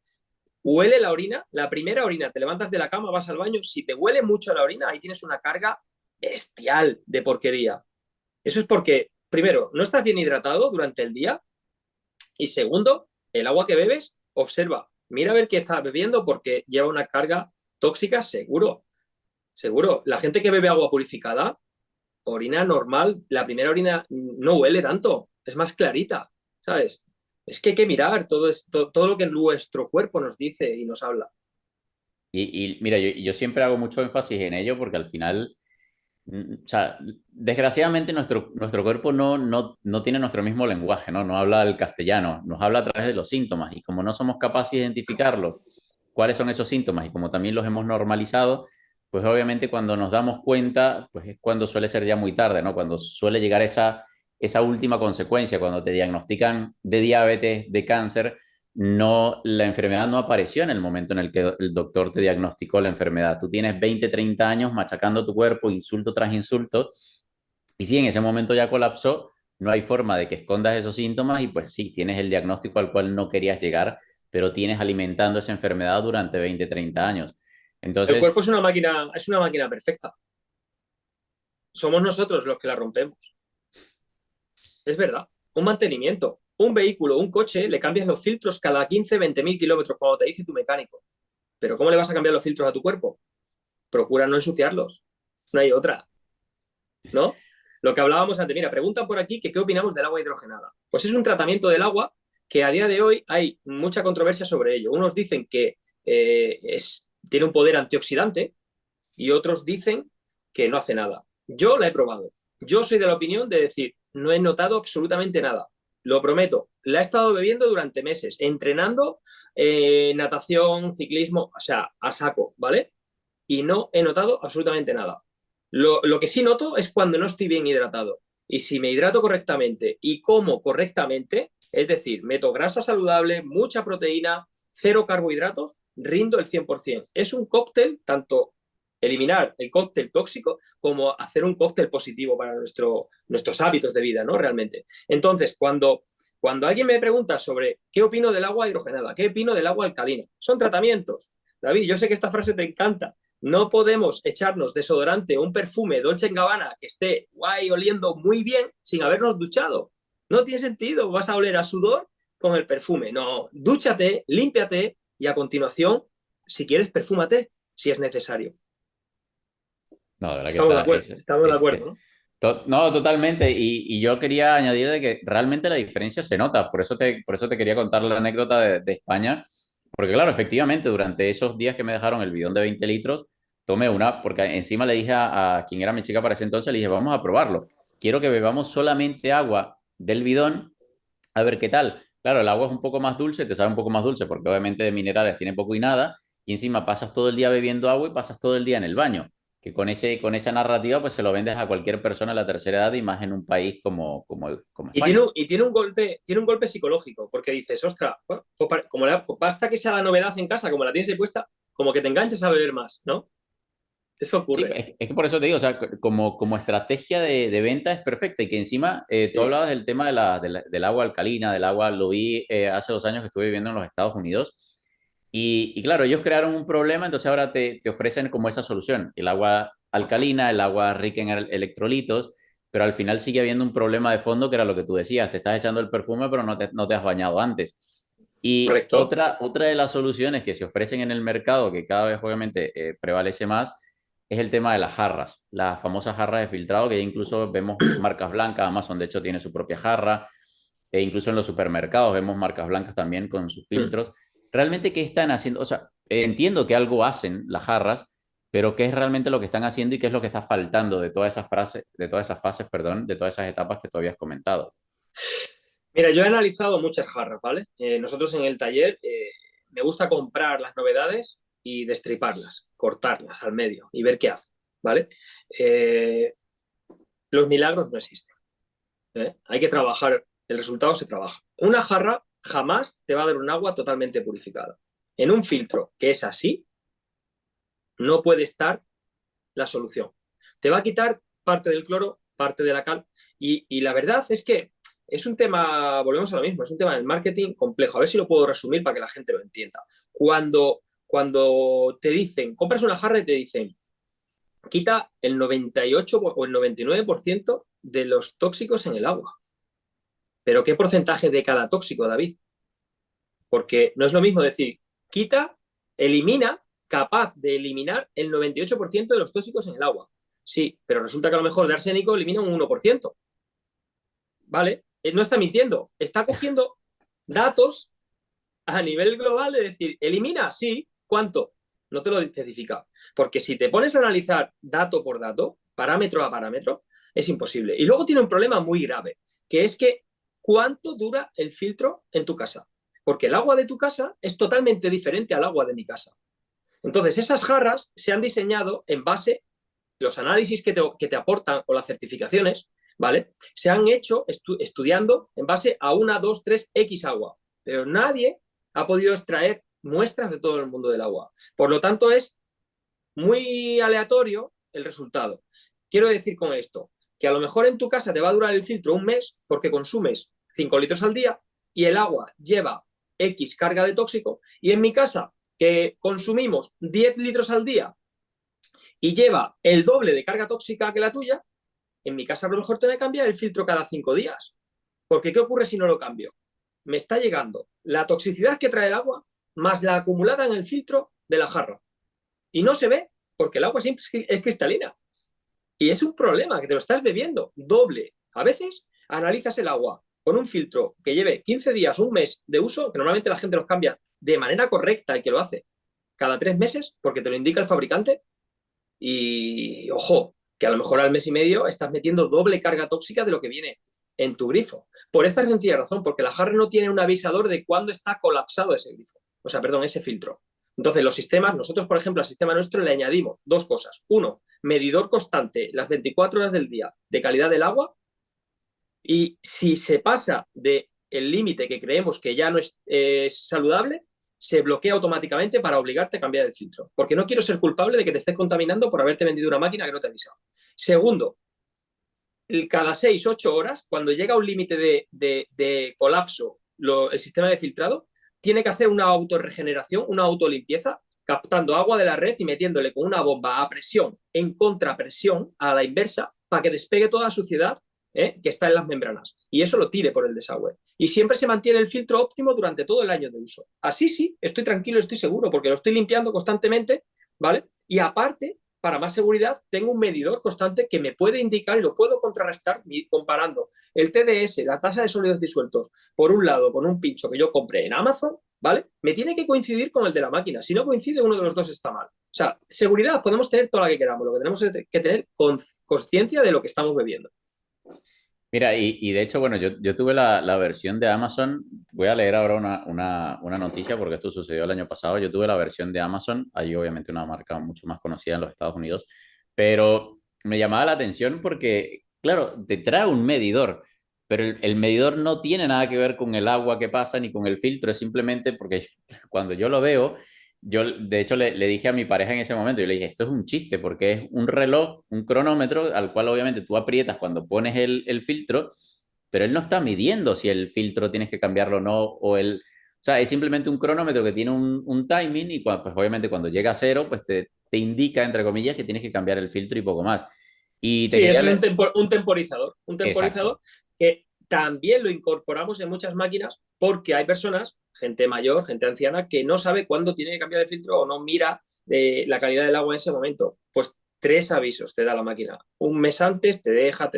Huele la orina, la primera orina, te levantas de la cama, vas al baño, si te huele mucho la orina, ahí tienes una carga bestial de porquería. Eso es porque, primero, no estás bien hidratado durante el día y segundo, el agua que bebes, observa, mira a ver qué estás bebiendo porque lleva una carga tóxica seguro, seguro. La gente que bebe agua purificada, orina normal, la primera orina no huele tanto, es más clarita, ¿sabes? Es que hay que mirar todo, esto, todo lo que nuestro cuerpo nos dice y nos habla. y mira, yo siempre hago mucho énfasis en ello porque al final, o sea, desgraciadamente nuestro cuerpo no tiene nuestro mismo lenguaje, ¿no? No habla el castellano, nos habla a través de los síntomas y como no somos capaces de identificarlos, cuáles son esos síntomas y como también los hemos normalizado, pues obviamente cuando nos damos cuenta, pues es cuando suele ser ya muy tarde, ¿no? Cuando suele llegar esa última consecuencia, cuando te diagnostican de diabetes, de cáncer, la enfermedad no apareció en el momento en el que el doctor te diagnosticó la enfermedad. Tú tienes 20, 30 años machacando tu cuerpo, insulto tras insulto, y si en ese momento ya colapsó, no hay forma de que escondas esos síntomas y pues sí, tienes el diagnóstico al cual no querías llegar, pero tienes alimentando esa enfermedad durante 20, 30 años. El Entonces, cuerpo es una máquina perfecta. Somos nosotros los que la rompemos. Es verdad. Un mantenimiento. Un vehículo, un coche, le cambias los filtros cada 15, 20 mil kilómetros cuando te dice tu mecánico. Pero ¿cómo le vas a cambiar los filtros a tu cuerpo? Procura no ensuciarlos. No hay otra, ¿no? Lo que hablábamos antes, mira, preguntan por aquí que qué opinamos del agua hidrogenada. Pues es un tratamiento del agua que a día de hoy hay mucha controversia sobre ello. Unos dicen que tiene un poder antioxidante y otros dicen que no hace nada. Yo la he probado. Yo soy de la opinión de decir, no he notado absolutamente nada. Lo prometo. La he estado bebiendo durante meses, entrenando natación, ciclismo, o sea, a saco, ¿vale? Y no he notado absolutamente nada. Lo que sí noto es cuando no estoy bien hidratado. Y si me hidrato correctamente y como correctamente, es decir, meto grasa saludable, mucha proteína, cero carbohidratos, rindo el 100%. Es un cóctel, tanto eliminar el cóctel tóxico como hacer un cóctel positivo para nuestros hábitos de vida, ¿no? Realmente. Entonces, cuando alguien me pregunta sobre qué opino del agua hidrogenada, qué opino del agua alcalina, son tratamientos. David, yo sé que esta frase te encanta. No podemos echarnos desodorante o un perfume Dolce Gabbana que esté guay oliendo muy bien sin habernos duchado. No tiene sentido. Vas a oler a sudor con el perfume. No, dúchate, límpiate y a continuación, si quieres, perfúmate si es necesario. no, de verdad que Estamos de acuerdo, estamos de acuerdo, ¿no? no, totalmente. Y yo quería añadir de que realmente la diferencia se nota. Por eso te quería contar la anécdota de España. Porque claro, efectivamente, durante esos días que me dejaron el bidón de 20 litros, tomé una, porque encima le dije a quien era mi chica para ese entonces, le dije, vamos a probarlo. Quiero que bebamos solamente agua del bidón, a ver qué tal. Claro, el agua es un poco más dulce, te sabe un poco más dulce, porque obviamente de minerales tiene poco y nada, y encima pasas todo el día bebiendo agua y pasas todo el día en el baño que con esa narrativa pues se lo vendes a cualquier persona de la tercera edad y más en un país como Y tiene, España. tiene un golpe psicológico, porque dices, ostras, como basta que sea la novedad en casa, como la tienes ahí puesta, como que te enganchas a beber más, ¿no? Eso Sí, ocurre. es que por eso te digo, o sea, como estrategia de venta es perfecta y que encima tú Sí. hablabas del tema del agua alcalina, del agua, lo vi hace 2 años que estuve viviendo en los Estados Unidos y claro, ellos crearon un problema, entonces ahora te ofrecen como esa solución, el agua alcalina, el agua rica en electrolitos, pero al final sigue habiendo un problema de fondo que era lo que tú decías, te estás echando el perfume pero no te has bañado antes. Y Correcto. otra de las soluciones que se ofrecen en el mercado, que cada vez obviamente prevalece más, es el tema de las jarras, las famosas jarras de filtrado, que ya incluso vemos marcas blancas, Amazon de hecho tiene su propia jarra, e incluso en los supermercados vemos marcas blancas también con sus Mm. filtros. ¿Realmente qué están haciendo? O sea, entiendo que algo hacen las jarras, pero ¿qué es realmente lo que están haciendo y qué es lo que está faltando de todas esas frases, de todas esas fases, perdón, de todas esas etapas que tú habías comentado? Mira, yo he analizado muchas jarras, ¿vale? Nosotros en el taller me gusta comprar las novedades y destriparlas, cortarlas al medio y ver qué hace, ¿vale? Eh, los milagros no existen. Hay que trabajar, el resultado se trabaja. Una jarra jamás te va a dar un agua totalmente purificada. En un filtro que es así, no puede estar la solución. Te va a quitar parte del cloro, parte de la cal. Y la verdad es que es un tema, volvemos a lo mismo, es un tema del marketing complejo. A ver si lo puedo resumir para que la gente lo entienda. Cuando te dicen, compras una jarra y te dicen, quita el 98 o el 99% de los tóxicos en el agua. Pero ¿qué porcentaje de cada tóxico, David? Porque no es lo mismo decir, quita, elimina, capaz de eliminar el 98% de los tóxicos en el agua. Sí, pero resulta que a lo mejor de arsénico elimina un 1%. ¿Vale? No está mintiendo, está cogiendo datos a nivel global de decir, elimina, sí, ¿cuánto? No te lo especifica. Porque si te pones a analizar dato por dato, parámetro a parámetro, es imposible. Y luego tiene un problema muy grave, que es que ¿cuánto dura el filtro en tu casa? Porque el agua de tu casa es totalmente diferente al agua de mi casa. Entonces, esas jarras se han diseñado en base, los análisis que te aportan o las certificaciones, ¿vale? Se han hecho estudiando en base a una, dos, tres X agua. Pero nadie ha podido extraer muestras de todo el mundo del agua. Por lo tanto, es muy aleatorio el resultado. Quiero decir con esto que a lo mejor en tu casa te va a durar el filtro un mes porque consumes 5 litros al día y el agua lleva X carga de tóxico, y en mi casa, que consumimos 10 litros al día y lleva el doble de carga tóxica que la tuya, en mi casa a lo mejor tengo que cambiar el filtro cada 5 días. Porque ¿qué ocurre si no lo cambio? Me está llegando la toxicidad que trae el agua más la acumulada en el filtro de la jarra. Y no se ve porque el agua siempre es cristalina. Y es un problema que te lo estás bebiendo doble. A veces analizas el agua con un filtro que lleve 15 días, un mes de uso, que normalmente la gente los cambia de manera correcta y que lo hace cada 3 meses porque te lo indica el fabricante. Y ojo, que a lo mejor al mes y medio estás metiendo doble carga tóxica de lo que viene en tu grifo. Por esta sencilla razón, porque la jarra no tiene un avisador de cuándo está colapsado ese grifo. O sea, perdón, ese filtro. Entonces, los sistemas, nosotros, por ejemplo, al sistema nuestro le añadimos 2 cosas. Uno, medidor constante las 24 horas del día de calidad del agua. Y si se pasa del límite que creemos que ya no es saludable, se bloquea automáticamente para obligarte a cambiar el filtro. Porque no quiero ser culpable de que te estés contaminando por haberte vendido una máquina que no te ha avisado. Segundo, cada 6-8 horas, cuando llega a un límite de colapso el sistema de filtrado, tiene que hacer una autorregeneración, una autolimpieza, captando agua de la red y metiéndole con una bomba a presión en contrapresión a la inversa para que despegue toda la suciedad que está en las membranas, y eso lo tire por el desagüe. Y siempre se mantiene el filtro óptimo durante todo el año de uso. Así sí, estoy tranquilo, estoy seguro, porque lo estoy limpiando constantemente, ¿vale? Y aparte, para más seguridad, tengo un medidor constante que me puede indicar y lo puedo contrarrestar comparando el TDS, la tasa de sólidos disueltos, por un lado, con un pincho que yo compré en Amazon, ¿vale? Me tiene que coincidir con el de la máquina. Si no coincide, uno de los dos está mal. O sea, seguridad podemos tener toda la que queramos. Lo que tenemos es que tener conciencia de lo que estamos bebiendo. Mira, y de hecho, bueno, yo tuve la versión de Amazon. Voy a leer ahora una noticia porque esto sucedió el año pasado. Yo tuve la versión de Amazon, ahí obviamente una marca mucho más conocida en los Estados Unidos, pero me llamaba la atención porque, claro, te trae un medidor, pero el medidor no tiene nada que ver con el agua que pasa ni con el filtro, es simplemente porque cuando yo lo veo, yo de hecho le dije a mi pareja en ese momento, yo le dije, esto es un chiste porque es un reloj, un cronómetro al cual obviamente tú aprietas cuando pones el filtro, pero él no está midiendo si el filtro tienes que cambiarlo o no, o sea, es simplemente un cronómetro que tiene un timing y pues obviamente cuando llega a cero, pues te indica, entre comillas, que tienes que cambiar el filtro y poco más. Y te Sí, quería eso es leer... un temporizador. Un temporizador Exacto. que también lo incorporamos en muchas máquinas porque hay personas, gente mayor, gente anciana, que no sabe cuándo tiene que cambiar el filtro o no mira la calidad del agua en ese momento. Pues 3 avisos te da la máquina. Un mes antes te deja,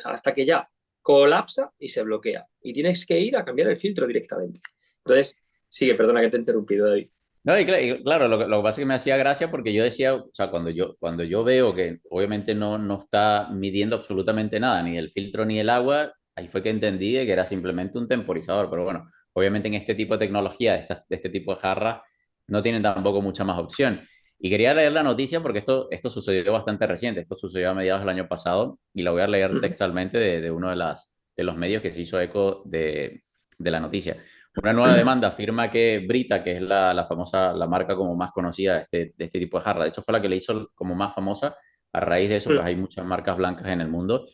hasta que ya colapsa y se bloquea. Y tienes que ir a cambiar el filtro directamente. Entonces, sigue, perdona que te he interrumpido, David. No, y claro, lo que pasa es que me hacía gracia porque yo decía, o sea, cuando yo veo que obviamente no está midiendo absolutamente nada, ni el filtro ni el agua, ahí fue que entendí de que era simplemente un temporizador. Pero bueno, obviamente en este tipo de tecnología, de este tipo de jarras, no tienen tampoco mucha más opción. Y quería leer la noticia porque esto sucedió bastante reciente, esto sucedió a mediados del año pasado y la voy a leer textualmente de uno de los medios que se hizo eco de la noticia. Una nueva demanda afirma que Brita, que es la famosa, la marca como más conocida de este tipo de jarra, de hecho fue la que le hizo como más famosa, a raíz de eso pues hay muchas marcas blancas en el mundo.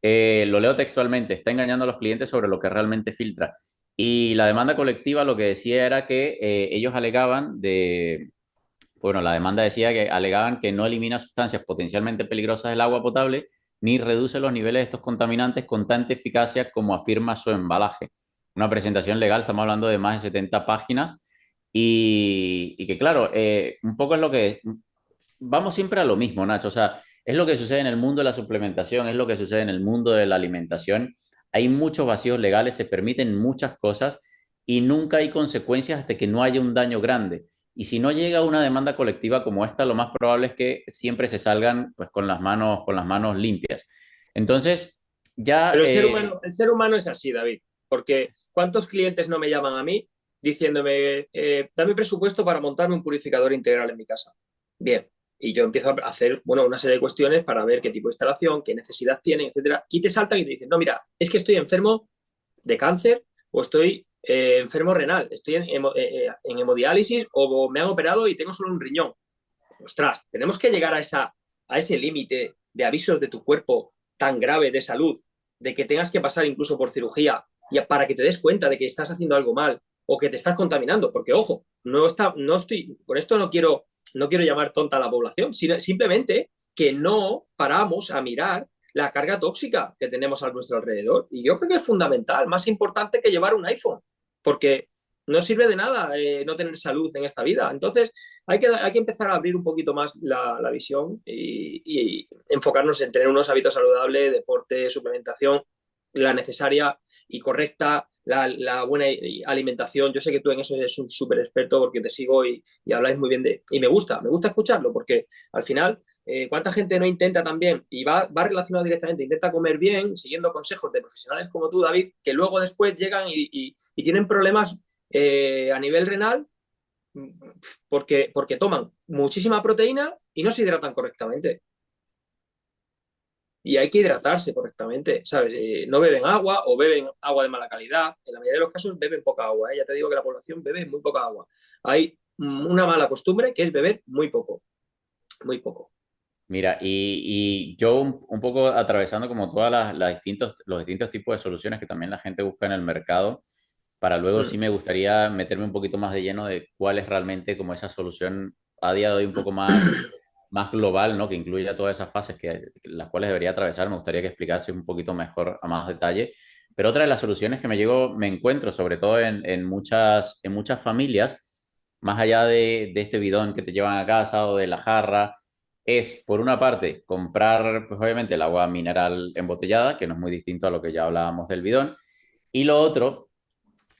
Lo leo textualmente, está engañando a los clientes sobre lo que realmente filtra. Y la demanda colectiva lo que decía era que ellos alegaban bueno, la demanda decía que alegaban que no elimina sustancias potencialmente peligrosas del agua potable ni reduce los niveles de estos contaminantes con tanta eficacia como afirma su embalaje. Una presentación legal, estamos hablando de más de 70 páginas y que claro, un poco es lo que... Vamos siempre a lo mismo, Nacho, o sea, es lo que sucede en el mundo de la suplementación, es lo que sucede en el mundo de la alimentación. Hay muchos vacíos legales, se permiten muchas cosas y nunca hay consecuencias hasta que no haya un daño grande. Y si no llega una demanda colectiva como esta, lo más probable es que siempre se salgan pues, con las manos limpias. Entonces, ya... Pero el ser humano es así, David, porque ¿cuántos clientes no me llaman a mí diciéndome, dame presupuesto para montarme un purificador integral en mi casa? Bien, y yo empiezo a hacer, bueno, una serie de cuestiones para ver qué tipo de instalación, qué necesidad tiene, etcétera, y te saltan y te dicen, no, mira, es que estoy enfermo de cáncer o estoy enfermo renal, estoy en hemodiálisis o me han operado y tengo solo un riñón. Ostras, tenemos que llegar a ese límite de avisos de tu cuerpo tan grave de salud, de que tengas que pasar incluso por cirugía y para que te des cuenta de que estás haciendo algo mal o que te estás contaminando. Porque, ojo, no estoy, con esto no quiero llamar tonta a la población, sino simplemente que no paramos a mirar la carga tóxica que tenemos a nuestro alrededor. Y yo creo que es fundamental, más importante que llevar un iPhone, porque no sirve de nada no tener salud en esta vida. Entonces, hay que empezar a abrir un poquito más la visión y enfocarnos en tener unos hábitos saludables, deporte, suplementación, la necesaria y correcta, la buena alimentación. Yo sé que tú en eso eres un súper experto porque te sigo y habláis muy bien de... Y me gusta escucharlo porque al final ¿cuánta gente no intenta también, y va relacionado directamente, intenta comer bien, siguiendo consejos de profesionales como tú, David, que luego después llegan y tienen problemas a nivel renal porque toman muchísima proteína y no se hidratan correctamente? Y hay que hidratarse correctamente, ¿sabes? No beben agua o beben agua de mala calidad. En la mayoría de los casos beben poca agua, ¿eh? Ya te digo que la población bebe muy poca agua. Hay una mala costumbre que es beber muy poco, muy poco. Mira, y yo un poco atravesando como todas los distintos tipos de soluciones que también la gente busca en el mercado, para luego Mm, sí me gustaría meterme un poquito más de lleno de cuál es realmente como esa solución a día de hoy un poco más global, ¿no? Que incluya todas esas fases las cuales debería atravesar. Me gustaría que explicase un poquito mejor a más detalle. Pero otra de las soluciones que me encuentro, sobre todo en muchas familias, más allá de este bidón que te llevan a casa o de la jarra, es, por una parte, comprar, pues obviamente, el agua mineral embotellada, que no es muy distinto a lo que ya hablábamos del bidón. Y lo otro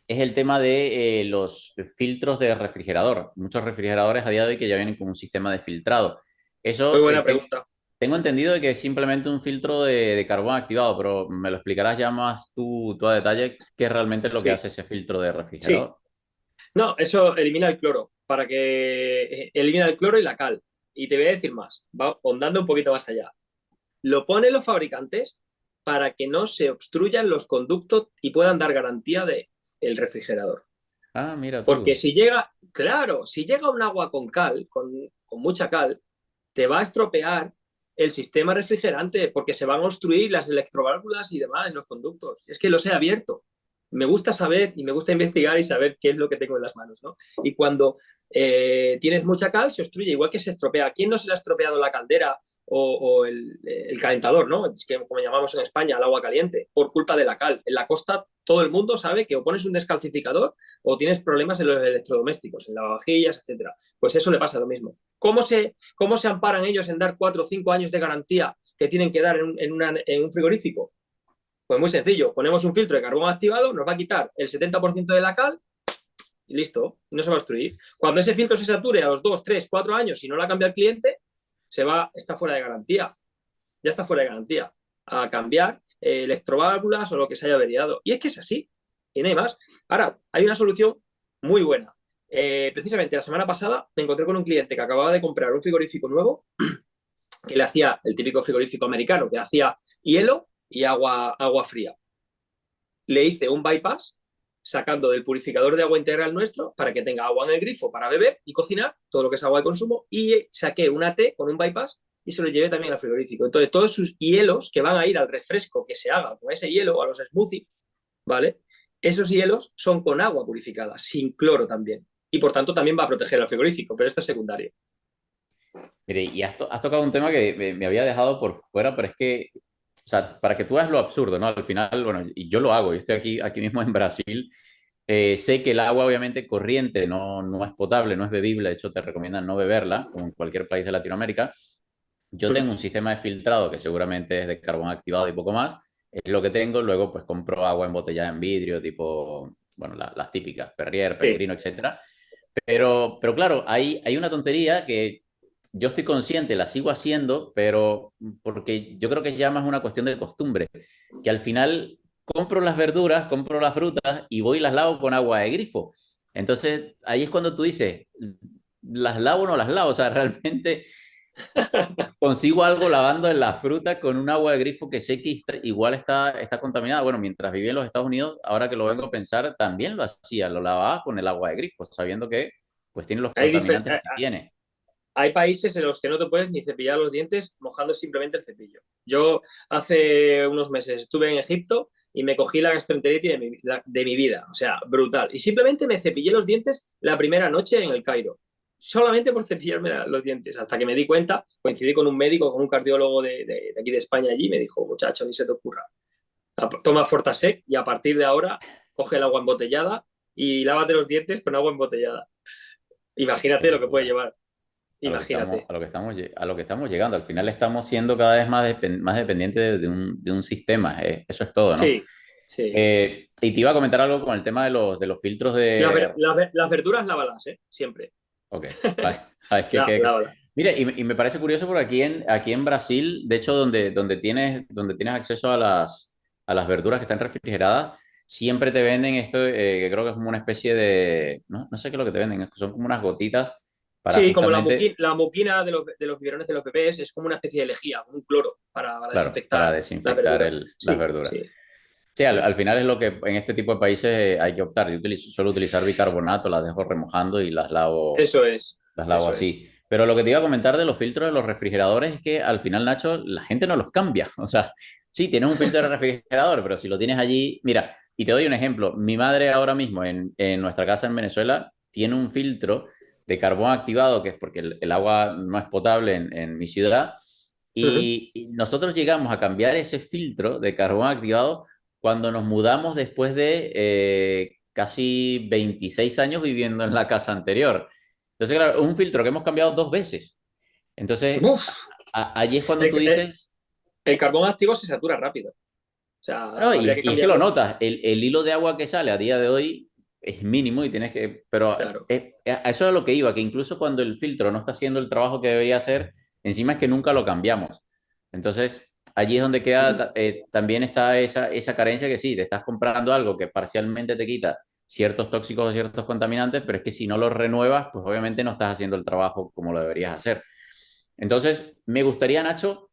es el tema de los filtros de refrigerador. Muchos refrigeradores a día de hoy que ya vienen con un sistema de filtrado. muy Eso buena pregunta. tengo entendido de que es simplemente un filtro de carbón activado, pero me lo explicarás ya más tú a detalle qué es realmente lo que Sí, hace ese filtro de sí. refrigerador. No, eso elimina el cloro, elimina el cloro y la cal. Y te voy a decir más, va ondando un poquito más allá. Lo ponen los fabricantes para que no se obstruyan los conductos y puedan dar garantía de el refrigerador. Ah, mira Porque tú. si llega, claro, si llega un agua con cal, con mucha cal, te va a estropear el sistema refrigerante porque se van a obstruir las electroválvulas y demás en los conductos. Es que los he abierto. Me gusta saber y me gusta investigar y saber qué es lo que tengo en las manos, ¿no? Y cuando tienes mucha cal, se obstruye, igual que se estropea. ¿A quién no se le ha estropeado la caldera o el calentador, ¿no? Es que como llamamos en España, el agua caliente, por culpa de la cal. En la costa todo el mundo sabe que o pones un descalcificador o tienes problemas en los electrodomésticos, en lavavajillas, etcétera. Pues eso le pasa lo mismo. ¿Cómo se amparan ellos en dar 4 o 5 años de garantía que tienen que dar en un frigorífico? Pues muy sencillo, ponemos un filtro de carbón activado, nos va a quitar el 70% de la cal y listo, y no se va a obstruir. Cuando ese filtro se sature a los 2, 3, 4 años y no la cambia el cliente, está fuera de garantía. Ya está fuera de garantía. A cambiar electroválvulas o lo que se haya averiado. Y es que es así, y no hay más. Ahora, hay una solución muy buena. Precisamente la semana pasada me encontré con un cliente que acababa de comprar un frigorífico nuevo que le hacía el típico frigorífico americano, que hacía hielo y agua fría. Le hice un bypass sacando del purificador de agua integral nuestro para que tenga agua en el grifo para beber y cocinar, todo lo que es agua de consumo, y saqué una T con un bypass y se lo llevé también al frigorífico. Entonces, todos sus hielos que van a ir al refresco que se haga con ese hielo, a los smoothies, ¿vale? Esos hielos son con agua purificada, sin cloro también. Y por tanto también va a proteger al frigorífico, pero esto es secundario. Mire, y has tocado un tema que me había dejado por fuera, pero es que, o sea, para que tú veas lo absurdo, ¿no? Al final, bueno, y yo lo hago, yo estoy aquí mismo en Brasil. Sé que el agua, obviamente, corriente no es potable, no es bebible, de hecho, te recomiendan no beberla, como en cualquier país de Latinoamérica. Yo tengo un sistema de filtrado que seguramente es de carbón activado y poco más, es lo que tengo. Luego, pues compro agua embotellada en vidrio, tipo, bueno, las típicas, Perrier, Sí, Pellegrino, etcétera. Pero claro, hay una tontería que yo estoy consciente, la sigo haciendo, pero porque yo creo que ya más una cuestión de costumbre, que al final compro las verduras, compro las frutas y voy y las lavo con agua de grifo. Entonces, ahí es cuando tú dices, ¿las lavo o no las lavo? O sea, realmente consigo algo lavando en la fruta con un agua de grifo que sé que igual está contaminada. Bueno, mientras vivía en los Estados Unidos, ahora que lo vengo a pensar, también lo hacía, lo lavaba con el agua de grifo, sabiendo que pues tiene los Hay, difer- contaminantes que tiene. hay países en los que no te puedes ni cepillar los dientes mojando simplemente el cepillo. Yo hace unos meses estuve en Egipto y me cogí la gastroenteritis de mi vida, o sea, brutal. Y simplemente me cepillé los dientes la primera noche en el Cairo, solamente por cepillarme los dientes, hasta que me di cuenta, coincidí con un médico, con un cardiólogo de aquí de España allí, y me dijo, muchacho, ni se te ocurra, toma Fortasec y a partir de ahora coge el agua embotellada y lávate los dientes con agua embotellada. Qué Imagínate lo que puede locura. llevar, imagínate. A lo que estamos llegando. Al final estamos siendo cada vez más dependientes de un sistema. Eso es todo, ¿no? Sí, sí. Y te iba a comentar algo con el tema de los filtros de... Las verduras lávalas, ¿eh? Siempre. Ok, vale. Ah, Lávalas. Mira, y me parece curioso porque aquí en Brasil, de hecho, donde tienes acceso a las verduras que están refrigeradas, siempre te venden esto, que creo que es como una especie de, no sé qué es lo que te venden, son como unas gotitas para Sí, como justamente, la muquina de los biberones de los bebés es como una especie de lejía, como un cloro para claro, para desinfectar las desinfectar verduras. las Sí, verduras. sí. Sí, al final es lo que en este tipo de países hay que optar. Yo suelo utilizar bicarbonato, las dejo remojando y Eso es. las lavo Eso es. así. Pero lo que te iba a comentar de los filtros de los refrigeradores es que al final, Nacho, la gente no los cambia. O sea, sí, tienes un filtro de refrigerador, pero si lo tienes allí, mira, y te doy un ejemplo. Mi madre ahora mismo en nuestra casa en Venezuela tiene un filtro de carbón activado, que es porque el agua no es potable en mi ciudad. Ujú. Y nosotros llegamos a cambiar ese filtro de carbón activado cuando nos mudamos después de casi 26 años viviendo en la casa anterior. Entonces, claro, es un filtro que hemos cambiado dos veces. Entonces, Uf. allí es cuando El, tú el- dices, el carbón activo se satura rápido. O sea, no, habría que y es que lo cambiarlo. notas, el hilo de agua que sale a día de hoy es mínimo y tienes que, pero Claro. a eso es a lo que iba, que incluso cuando el filtro no está haciendo el trabajo que debería hacer, encima es que nunca lo cambiamos. Entonces, allí es donde Mm. queda, también está esa carencia que sí, te estás comprando algo que parcialmente te quita ciertos tóxicos o ciertos contaminantes, pero es que si no lo renuevas, pues obviamente no estás haciendo el trabajo como lo deberías hacer. Entonces, me gustaría, Nacho,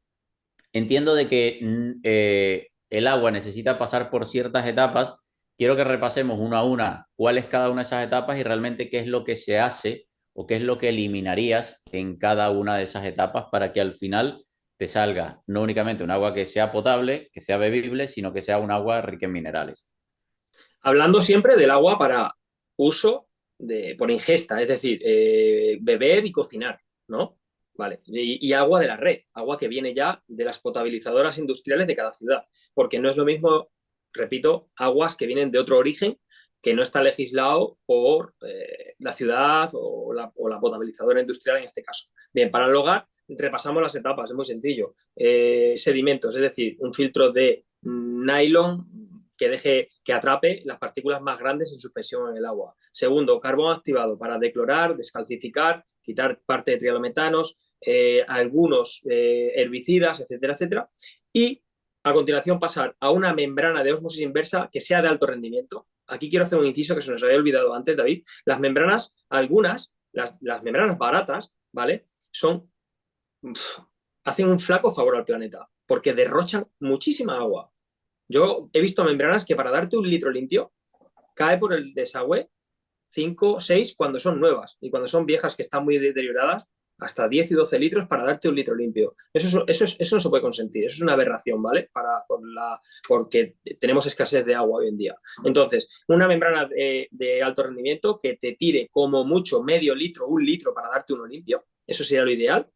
entiendo de que el agua necesita pasar por ciertas etapas. Quiero que repasemos una a una cuál es cada una de esas etapas y realmente qué es lo que se hace o qué es lo que eliminarías en cada una de esas etapas para que al final te salga no únicamente un agua que sea potable, que sea bebible, sino que sea un agua rica en minerales. Hablando siempre del agua para uso por ingesta, es decir, beber y cocinar, ¿no? Vale. Y agua de la red, agua que viene ya de las potabilizadoras industriales de cada ciudad, porque no es lo mismo, repito, aguas que vienen de otro origen que no está legislado por la ciudad o la potabilizadora industrial en este caso. Bien, para el hogar repasamos las etapas, es muy sencillo. Sedimentos, es decir, un filtro de nylon que atrape las partículas más grandes en suspensión en el agua. Segundo, carbón activado para declorar, descalcificar, quitar parte de trialometanos, algunos herbicidas, etcétera, etcétera. Y a continuación pasar a una membrana de ósmosis inversa que sea de alto rendimiento. Aquí quiero hacer un inciso que se nos había olvidado antes, David. Las membranas, algunas, las membranas baratas, ¿vale? Son, hacen un flaco favor al planeta porque derrochan muchísima agua. Yo he visto membranas que para darte un litro limpio cae por el desagüe 5, 6 cuando son nuevas y cuando son viejas que están muy deterioradas, hasta 10 y 12 litros para darte un litro limpio. Eso no se puede consentir, eso es una aberración, ¿vale? Porque tenemos escasez de agua hoy en día. Entonces, una membrana de alto rendimiento que te tire como mucho medio litro, un litro para darte uno limpio, eso sería lo ideal.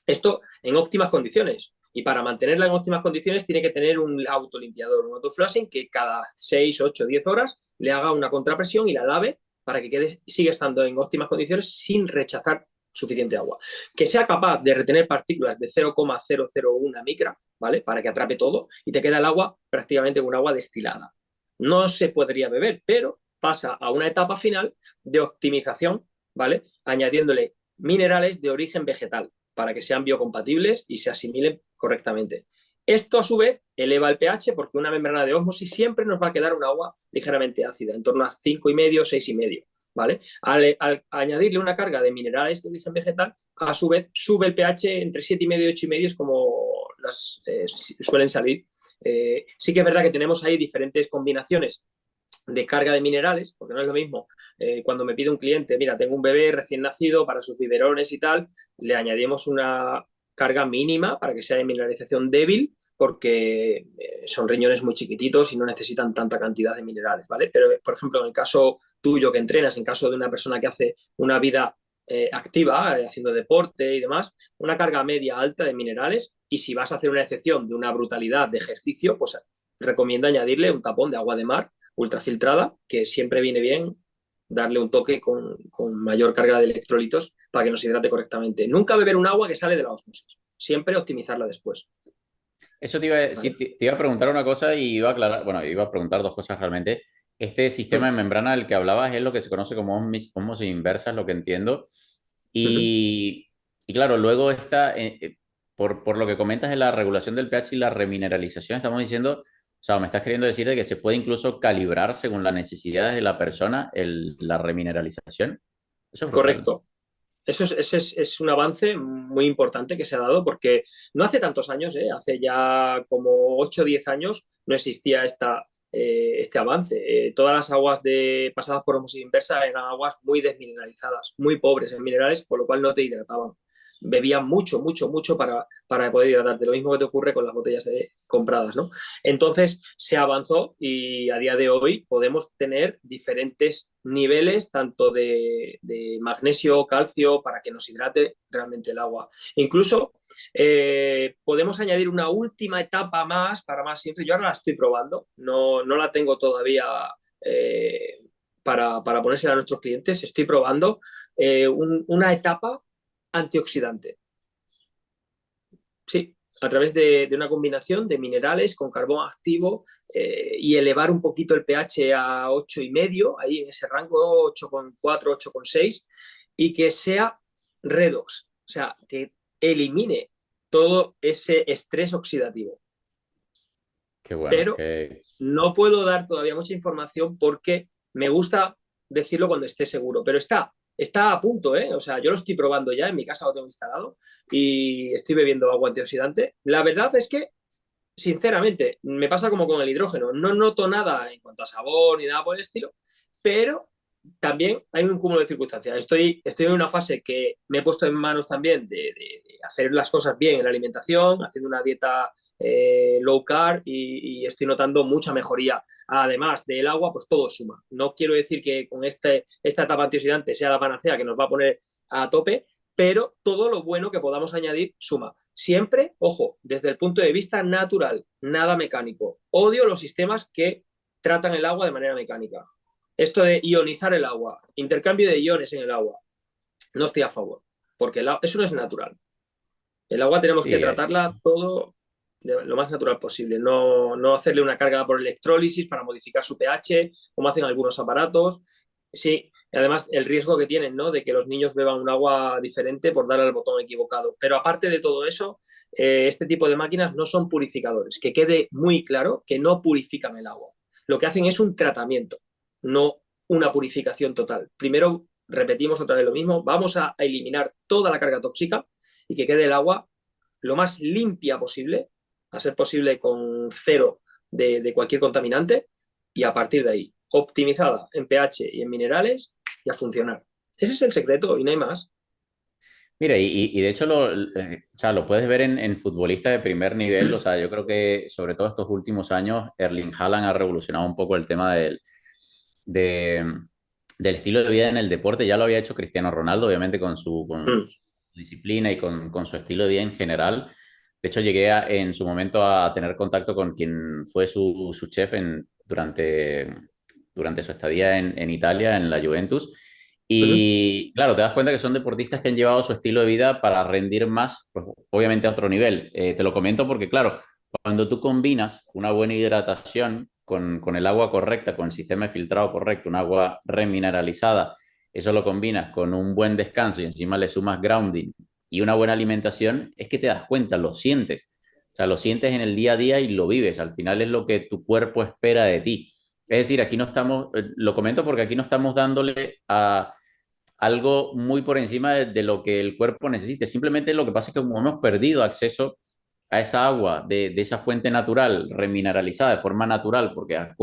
Esto en óptimas condiciones. Y para mantenerla en óptimas condiciones tiene que tener un autolimpiador, un autoflushing que cada 6, 8, 10 horas le haga una contrapresión y la lave para que siga estando en óptimas condiciones sin rechazar suficiente agua. Que sea capaz de retener partículas de 0,001 micra, ¿vale? Para que atrape todo y te queda el agua prácticamente un agua destilada. No se podría beber, pero pasa a una etapa final de optimización, ¿vale? Añadiéndole minerales de origen vegetal para que sean biocompatibles y se asimilen correctamente. Esto a su vez eleva el pH porque una membrana de ósmosis siempre nos va a quedar un agua ligeramente ácida, en torno a 5,5, 6,5. ¿vale? Al añadirle una carga de minerales de origen vegetal, a su vez sube el pH entre 7,5 y 8,5, es como suelen salir. Sí que es verdad que tenemos ahí diferentes combinaciones de carga de minerales, porque no es lo mismo cuando me pide un cliente, mira, tengo un bebé recién nacido para sus biberones y tal, le añadimos una carga mínima para que sea de mineralización débil, porque son riñones muy chiquititos y no necesitan tanta cantidad de minerales, ¿vale? Pero, por ejemplo, en el caso tuyo que entrenas, en caso de una persona que hace una vida activa, haciendo deporte y demás, una carga media alta de minerales, y si vas a hacer una excepción de una brutalidad de ejercicio, pues recomiendo añadirle un tapón de agua de mar ultrafiltrada, que siempre viene bien darle un toque con mayor carga de electrolitos para que nos hidrate correctamente. Nunca beber un agua que sale de la osmosis, siempre optimizarla después. Eso te iba, sí, ¿Vale? te iba a preguntar una cosa y iba a aclarar, bueno, iba a preguntar dos cosas realmente. Este sistema de membrana del que hablabas es lo que se conoce como ósmosis inversa, es lo que entiendo. Y, y claro, luego está, por lo que comentas de la regulación del pH y la remineralización, estamos diciendo, o sea, me estás queriendo decir de que se puede incluso calibrar según las necesidades de la persona la remineralización. Eso es brutal. Correcto. Es un avance muy importante que se ha dado porque no hace tantos años, hace ya como 8 o 10 años, no existía este avance. Todas las aguas pasadas por osmosis inversa eran aguas muy desmineralizadas, muy pobres en minerales, con lo cual no te hidrataban. Bebían mucho, mucho, mucho para poder hidratarte. Lo mismo que te ocurre con las botellas compradas, ¿no? Entonces se avanzó y a día de hoy podemos tener diferentes niveles, tanto de magnesio, calcio, para que nos hidrate realmente el agua. Incluso podemos añadir una última etapa más para más simple. Yo ahora la estoy probando, no la tengo todavía para ponérsela a nuestros clientes. Estoy probando una etapa antioxidante. Sí, a través de una combinación de minerales con carbón activo y elevar un poquito el pH a 8,5, ahí en ese rango 8,4, 8,6, y que sea redox, o sea, que elimine todo ese estrés oxidativo. Qué bueno, Pero que no puedo dar todavía mucha información porque me gusta decirlo cuando esté seguro, pero está a punto, ¿eh? O sea, yo lo estoy probando ya, en mi casa lo tengo instalado y estoy bebiendo agua antioxidante. La verdad es que, sinceramente, me pasa como con el hidrógeno. No noto nada en cuanto a sabor ni nada por el estilo, pero también hay un cúmulo de circunstancias. Estoy en una fase que me he puesto en manos también de hacer las cosas bien en la alimentación, haciendo una dieta low carb y estoy notando mucha mejoría. Además del agua, pues todo suma. No quiero decir que con esta etapa antioxidante sea la panacea que nos va a poner a tope, pero todo lo bueno que podamos añadir suma. Siempre, ojo, desde el punto de vista natural, nada mecánico. Odio los sistemas que tratan el agua de manera mecánica. Esto de ionizar el agua, intercambio de iones en el agua, no estoy a favor, porque eso no es natural. El agua tenemos que sí, tratarla todo de lo más natural posible, no hacerle una carga por electrólisis para modificar su pH, como hacen algunos aparatos. Sí, y además el riesgo que tienen, ¿no? De que los niños beban un agua diferente por darle al botón equivocado. Pero aparte de todo eso, este tipo de máquinas no son purificadores. Que quede muy claro que no purifican el agua. Lo que hacen es un tratamiento, no una purificación total. Primero, repetimos otra vez lo mismo, vamos a eliminar toda la carga tóxica y que quede el agua lo más limpia posible, a ser posible con cero de cualquier contaminante, y a partir de ahí, optimizada en pH y en minerales, y a funcionar. Ese es el secreto y no hay más. mira, y de hecho o sea, lo puedes ver en futbolistas de primer nivel. O sea, yo creo que sobre todo estos últimos años, Erling Haaland ha revolucionado un poco el tema de- del estilo de vida en el deporte. Ya lo había hecho Cristiano Ronaldo, obviamente con Mm. su disciplina y con su estilo de vida en general. De hecho, llegué en su momento a tener contacto con quien fue su chef durante su estadía en Italia, en la Juventus. Mm. Y claro, te das cuenta que son deportistas que han llevado su estilo de vida para rendir más, pues, obviamente a otro nivel. Te lo comento porque, claro, cuando tú combinas una buena hidratación con el agua correcta, con el sistema de filtrado correcto, un agua remineralizada, eso lo combinas con un buen descanso y encima le sumas grounding y una buena alimentación, es que te das cuenta, lo sientes. O sea, lo sientes en el día a día y lo vives. Al final es lo que tu cuerpo espera de ti. Es decir, aquí no estamos, lo comento porque aquí no estamos dándole a algo muy por encima de lo que el cuerpo necesite. Simplemente lo que pasa es que como hemos perdido acceso a esa agua de esa fuente natural, remineralizada de forma natural, porque ha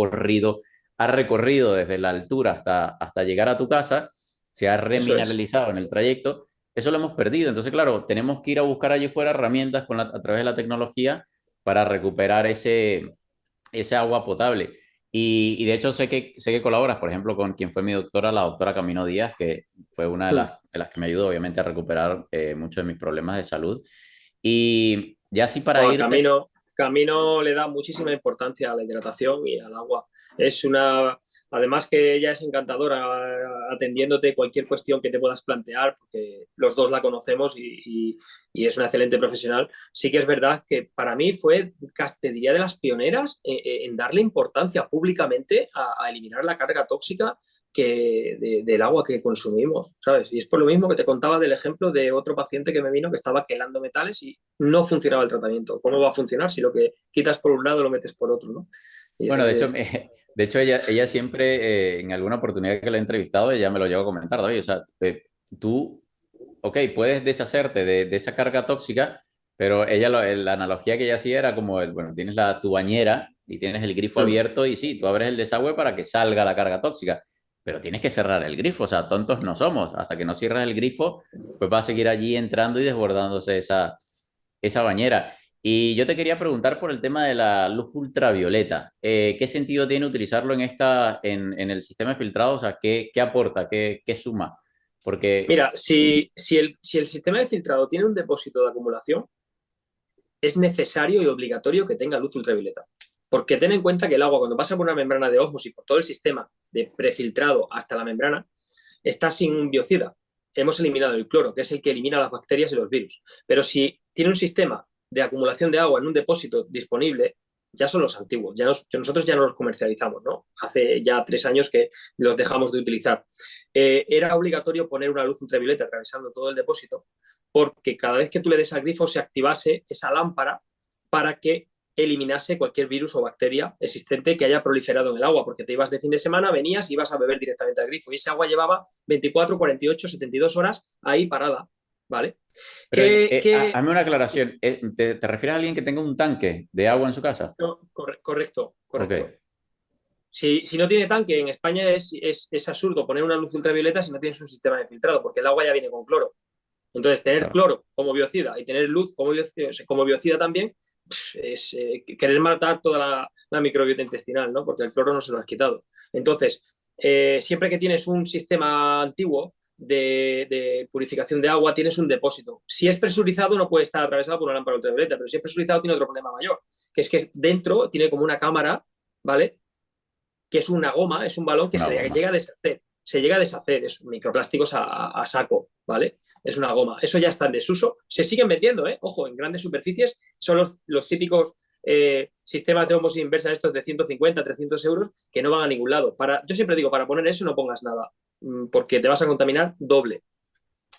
recorrido desde la altura hasta llegar a tu casa, se ha Eso es. remineralizado en el trayecto, eso lo hemos perdido. Entonces, claro, tenemos que ir a buscar allí fuera herramientas a través de la tecnología para recuperar ese agua potable. Y de hecho sé que colaboras, por ejemplo, con quien fue mi doctora, la doctora Camino Díaz, que fue una Mm. de las que me ayudó obviamente a recuperar muchos de mis problemas de salud. Y ya así para Bueno, irte, Camino le da muchísima importancia a la hidratación y al agua. Es una, además que ella es encantadora atendiéndote cualquier cuestión que te puedas plantear, porque los dos la conocemos y es una excelente profesional. Sí que es verdad que para mí fue, te diría, de las pioneras en darle importancia públicamente a eliminar la carga tóxica del agua que consumimos, ¿sabes? Y es por lo mismo que te contaba del ejemplo de otro paciente que me vino que estaba quelando metales y no funcionaba el tratamiento. ¿Cómo va a funcionar si lo que quitas por un lado lo metes por otro, ¿no? Y es bueno, así. de hecho ella siempre, en alguna oportunidad que la he entrevistado, ella me lo llegó a comentar, David, o sea, tú, ok, puedes deshacerte de esa carga tóxica, pero ella, la analogía que ella hacía era como, bueno, tienes tu bañera y tienes el grifo Mm. abierto y sí, tú abres el desagüe para que salga la carga tóxica, pero tienes que cerrar el grifo, o sea, tontos no somos, hasta que no cierras el grifo, pues va a seguir allí entrando y desbordándose esa bañera. Y yo te quería preguntar por el tema de la luz ultravioleta. ¿Qué sentido tiene utilizarlo en el sistema de filtrado? O sea, ¿qué aporta? ¿Qué suma? Porque, Mira, si el sistema de filtrado tiene un depósito de acumulación, es necesario y obligatorio que tenga luz ultravioleta. Porque ten en cuenta que el agua, cuando pasa por una membrana de ósmosis, por todo el sistema de prefiltrado hasta la membrana, está sin un biocida. Hemos eliminado el cloro, que es el que elimina las bacterias y los virus. Pero si tiene un sistema de acumulación de agua en un depósito disponible, ya son los antiguos, nosotros ya no los comercializamos, ¿no? Hace ya 3 años que los dejamos de utilizar. Era obligatorio poner una luz ultravioleta atravesando todo el depósito, porque cada vez que tú le des al grifo se activase esa lámpara para que eliminase cualquier virus o bacteria existente que haya proliferado en el agua, porque te ibas de fin de semana, venías y ibas a beber directamente al grifo y ese agua llevaba 24, 48, 72 horas ahí parada, ¿vale? pero Que hazme una aclaración. ¿Te refieres a alguien que tenga un tanque de agua en su casa? no, correcto, correcto. Ok, Si no tiene tanque, en España es absurdo poner una luz ultravioleta si no tienes un sistema de filtrado, porque el agua ya viene con cloro. Entonces, tener claro. cloro como biocida y tener luz como biocida también es querer matar toda la microbiota intestinal, ¿no? Porque el cloro no se lo has quitado. Entonces, siempre que tienes un sistema antiguo de purificación de agua, tienes un depósito. Si es presurizado, no puede estar atravesado por una lámpara ultravioleta, pero si es presurizado, tiene otro problema mayor, que es que dentro tiene como una cámara, ¿vale? Que es una goma, es un balón que Una se goma. llega a deshacer. Se llega a deshacer, es microplásticos a saco, ¿vale? Es una goma. Eso ya está en desuso. Se siguen vendiendo, ¿eh? Ojo, en grandes superficies son los típicos sistemas de ósmosis inversa estos de 150, 300 euros que no van a ningún lado. Yo siempre digo, para poner eso no pongas nada, porque te vas a contaminar doble.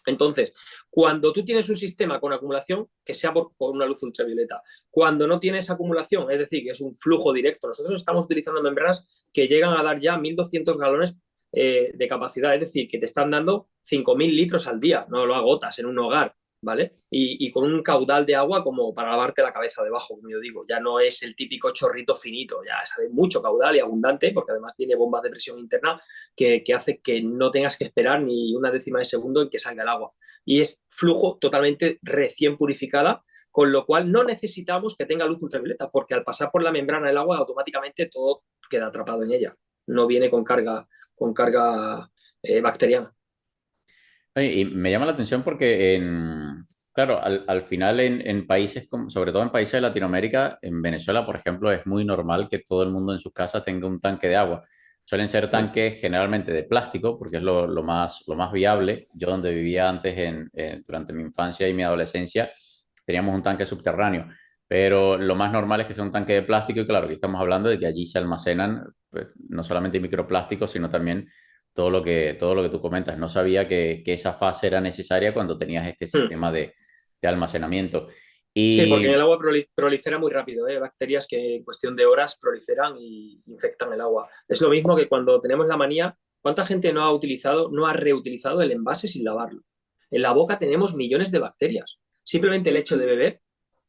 Entonces, cuando tú tienes un sistema con acumulación, que sea con una luz ultravioleta. Cuando no tienes acumulación, es decir, que es un flujo directo, nosotros estamos utilizando membranas que llegan a dar ya 1.200 galones de capacidad, es decir, que te están dando 5.000 litros al día, no lo agotas en un hogar, ¿vale? Y con un caudal de agua como para lavarte la cabeza debajo, como yo digo, ya no es el típico chorrito finito, ya sabe mucho caudal y abundante, porque además tiene bombas de presión interna que hace que no tengas que esperar ni una décima de segundo en que salga el agua. Y es flujo totalmente recién purificada, con lo cual no necesitamos que tenga luz ultravioleta, porque al pasar por la membrana del agua automáticamente todo queda atrapado en ella. No viene con carga bacteriana. Oye, y me llama la atención porque, claro, al final en países, sobre todo en países de Latinoamérica, en Venezuela, por ejemplo, es muy normal que todo el mundo en sus casas tenga un tanque de agua. Suelen ser tanques generalmente de plástico, porque es lo más viable. Yo donde vivía antes, durante mi infancia y mi adolescencia, teníamos un tanque subterráneo. Pero lo más normal es que sea un tanque de plástico y claro, aquí estamos hablando de que allí se almacenan pues, no solamente microplásticos, sino también todo lo que tú comentas. No sabía que esa fase era necesaria cuando tenías este sistema de almacenamiento. Sí, porque en el agua prolifera muy rápido, ¿eh? Bacterias que en cuestión de horas proliferan y infectan el agua. Es lo mismo que cuando tenemos la manía, ¿cuánta gente no ha utilizado, no ha reutilizado el envase sin lavarlo? En la boca tenemos millones de bacterias. Simplemente el hecho de beber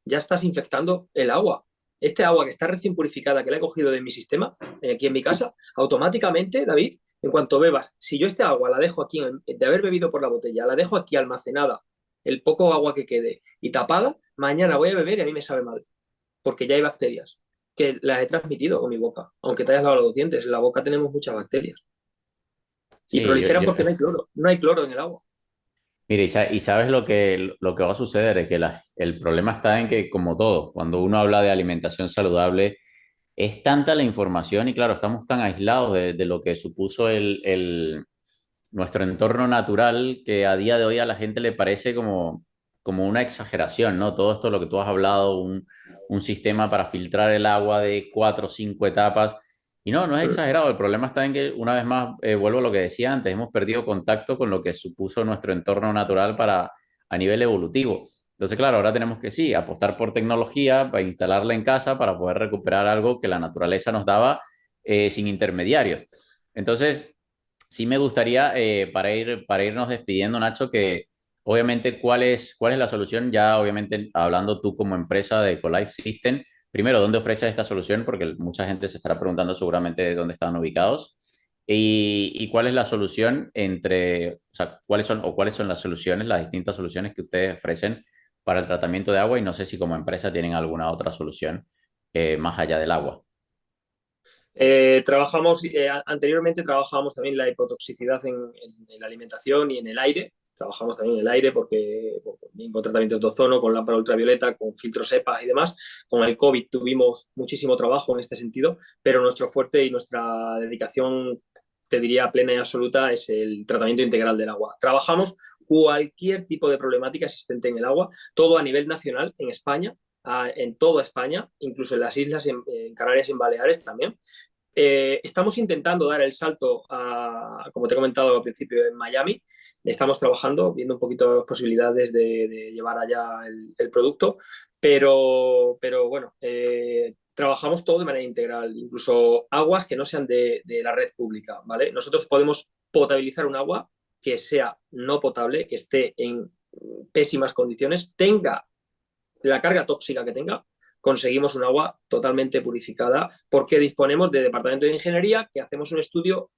ya estás infectando el agua. Este agua que está recién purificada, que la he cogido de mi sistema, aquí en mi casa, automáticamente, David, en cuanto bebas, si yo este agua la dejo aquí, de haber bebido por la botella, la dejo aquí almacenada, el poco agua que quede y tapada, mañana voy a beber y a mí me sabe mal, porque ya hay bacterias que las he transmitido con mi boca. Aunque te hayas lavado los dientes, en la boca tenemos muchas bacterias. Y Sí, proliferan porque no hay cloro. No hay cloro en el agua. mire, y sabes lo que va a suceder, es que el problema está en que, como todo, cuando uno habla de alimentación saludable, es tanta la información y claro, estamos tan aislados de lo que supuso nuestro entorno natural que a día de hoy a la gente le parece como una exageración, ¿no? Todo esto, lo que tú has hablado, un sistema para filtrar el agua de 4 o 5 etapas. Y no, no es Mm. exagerado. El problema está en que, una vez más, vuelvo a lo que decía antes, hemos perdido contacto con lo que supuso nuestro entorno natural a nivel evolutivo. Entonces, claro, ahora tenemos que sí, apostar por tecnología para instalarla en casa para poder recuperar algo que la naturaleza nos daba sin intermediarios. Entonces, sí me gustaría, para irnos despidiendo, Nacho, que obviamente cuál es la solución, ya obviamente hablando tú como empresa de Ecolife System, primero, ¿dónde ofreces esta solución? Porque mucha gente se estará preguntando seguramente dónde están ubicados. Y cuál es la solución o sea, cuáles son las soluciones, las distintas soluciones que ustedes ofrecen para el tratamiento de agua y no sé si como empresa tienen alguna otra solución más allá del agua. Anteriormente trabajábamos también la hipotoxicidad en la alimentación y en el aire. Trabajamos también en el aire porque con tratamientos de ozono, con lámpara ultravioleta, con filtros EPA y demás. Con el COVID tuvimos muchísimo trabajo en este sentido, pero nuestro fuerte y nuestra dedicación, te diría plena y absoluta, es el tratamiento integral del agua. Trabajamos cualquier tipo de problemática existente en el agua, todo a nivel nacional en España, en toda España, incluso en las islas, en Canarias y en Baleares también. Estamos intentando dar el salto como te he comentado al principio, en Miami. Estamos trabajando, viendo un poquito las posibilidades de llevar allá el producto, pero bueno, trabajamos todo de manera integral, incluso aguas que no sean de la red pública, ¿vale? Nosotros podemos potabilizar un agua que sea no potable, que esté en pésimas condiciones, tenga la carga tóxica que tenga, conseguimos un agua totalmente purificada porque disponemos de departamento de ingeniería que hacemos un estudio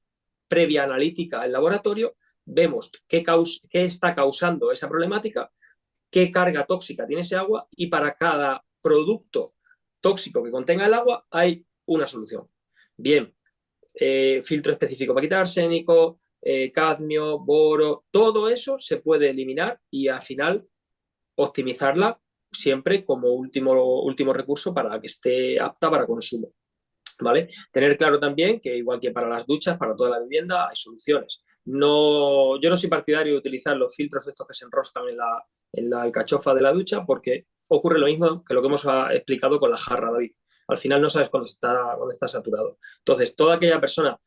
previa analítica en laboratorio, vemos qué está causando esa problemática, qué carga tóxica tiene ese agua y para cada producto tóxico que contenga el agua hay una solución. Bien, filtro específico para quitar arsénico, cadmio, boro, todo eso se puede eliminar y al final optimizarla siempre como último recurso para que esté apta para consumo. ¿Vale? Tener claro también que igual que para las duchas, para toda la vivienda hay soluciones. No, yo no soy partidario de utilizar los filtros estos que se enroscan en la alcachofa de la ducha porque ocurre lo mismo que lo que hemos explicado con la jarra, David. Al final no sabes cuándo está saturado. Entonces, toda aquella persona,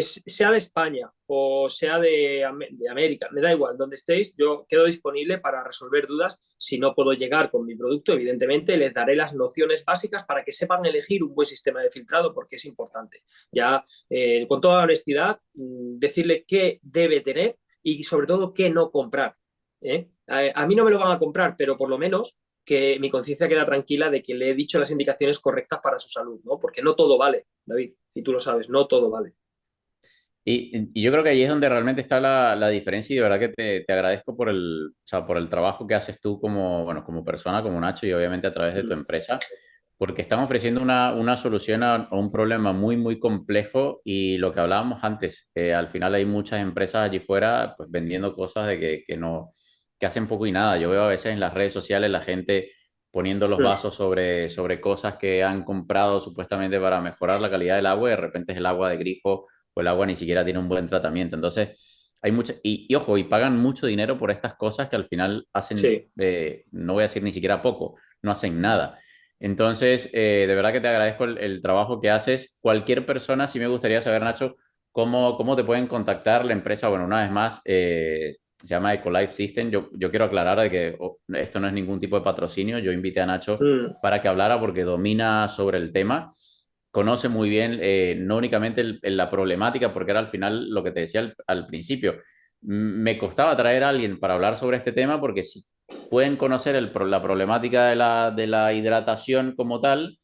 sea de España o sea de América, me da igual, donde estéis, yo quedo disponible para resolver dudas. Si no puedo llegar con mi producto, evidentemente les daré las nociones básicas para que sepan elegir un buen sistema de filtrado porque es importante. Ya, con toda honestidad, decirle qué debe tener y sobre todo qué no comprar. ¿Eh? A mí no me lo van a comprar, pero por lo menos que mi conciencia queda tranquila de que le he dicho las indicaciones correctas para su salud, ¿no? Porque no todo vale, David, y tú lo sabes, no todo vale. Y yo creo que ahí es donde realmente está la diferencia y de verdad que te agradezco o sea, por el trabajo que haces tú como, bueno, como persona, como Nacho y obviamente a través de tu Mm. empresa, porque están ofreciendo una solución a un problema muy, muy complejo y lo que hablábamos antes, al final hay muchas empresas allí fuera pues vendiendo cosas de que no, que hacen poco y nada. Yo veo a veces en las redes sociales la gente poniendo los Mm. vasos sobre cosas que han comprado supuestamente para mejorar la calidad del agua y de repente es el agua de grifo o el agua ni siquiera tiene un buen tratamiento. Entonces, hay mucha, y ojo, y pagan mucho dinero por estas cosas que al final hacen, Sí. no voy a decir ni siquiera poco, no hacen nada. Entonces, de verdad que te agradezco el trabajo que haces. Cualquier persona, sí me gustaría saber, Nacho, cómo te pueden contactar la empresa. Bueno, una vez más, se llama Ecolife System. Yo quiero aclarar de que esto no es ningún tipo de patrocinio. Yo invité a Nacho Mm, para que hablara porque domina sobre el tema, conoce muy bien, no únicamente la problemática, porque era al final lo que te decía al principio. Me costaba traer a alguien para hablar sobre este tema porque si pueden conocer la problemática de la hidratación como tal,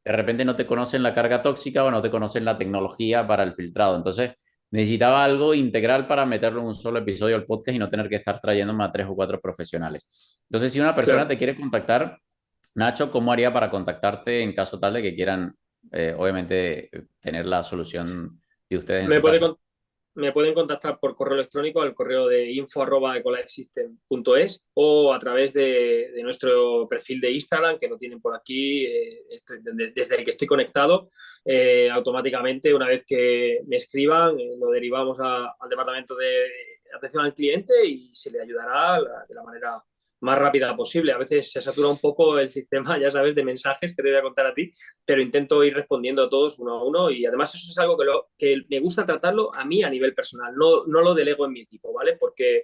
de repente no te conocen la carga tóxica o no te conocen la tecnología para el filtrado. Entonces, necesitaba algo integral para meterlo en un solo episodio al podcast y no tener que estar trayéndome a 3 o 4 profesionales. Entonces, si una persona claro. te quiere contactar, Nacho, ¿cómo haría para contactarte en caso tal de que quieran, obviamente, tener la solución de ustedes en Me su puede, casa? con- Me pueden contactar por correo electrónico al correo de info@ecolifesystem.es o a través de nuestro perfil de Instagram, que lo tienen por aquí, desde el que estoy conectado. Automáticamente, una vez que me escriban, lo derivamos al departamento de atención al cliente y se le ayudará de la manera más rápida posible. A veces se satura un poco el sistema, ya sabes, de mensajes que te voy a contar a ti, pero intento ir respondiendo a todos uno a uno y además eso es algo que me gusta tratarlo a mí a nivel personal, no lo delego en mi equipo, ¿vale? Porque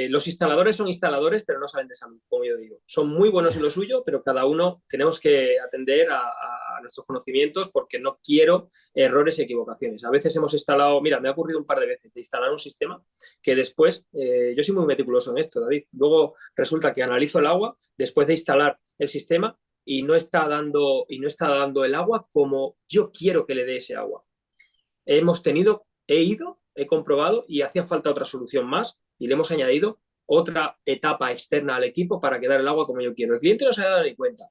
los instaladores son instaladores, pero no saben de salud, como yo digo. Son muy buenos en lo suyo, pero cada uno tenemos que atender a nuestros conocimientos porque no quiero errores y equivocaciones. A veces hemos instalado, mira, me ha ocurrido un par de veces de instalar un sistema que después, yo soy muy meticuloso en esto, David, luego resulta que analizo el agua después de instalar el sistema y no está dando el agua como yo quiero que le dé ese agua. He comprobado y hacía falta otra solución más y le hemos añadido otra etapa externa al equipo para que dar el agua como yo quiero. El cliente no se ha dado ni cuenta,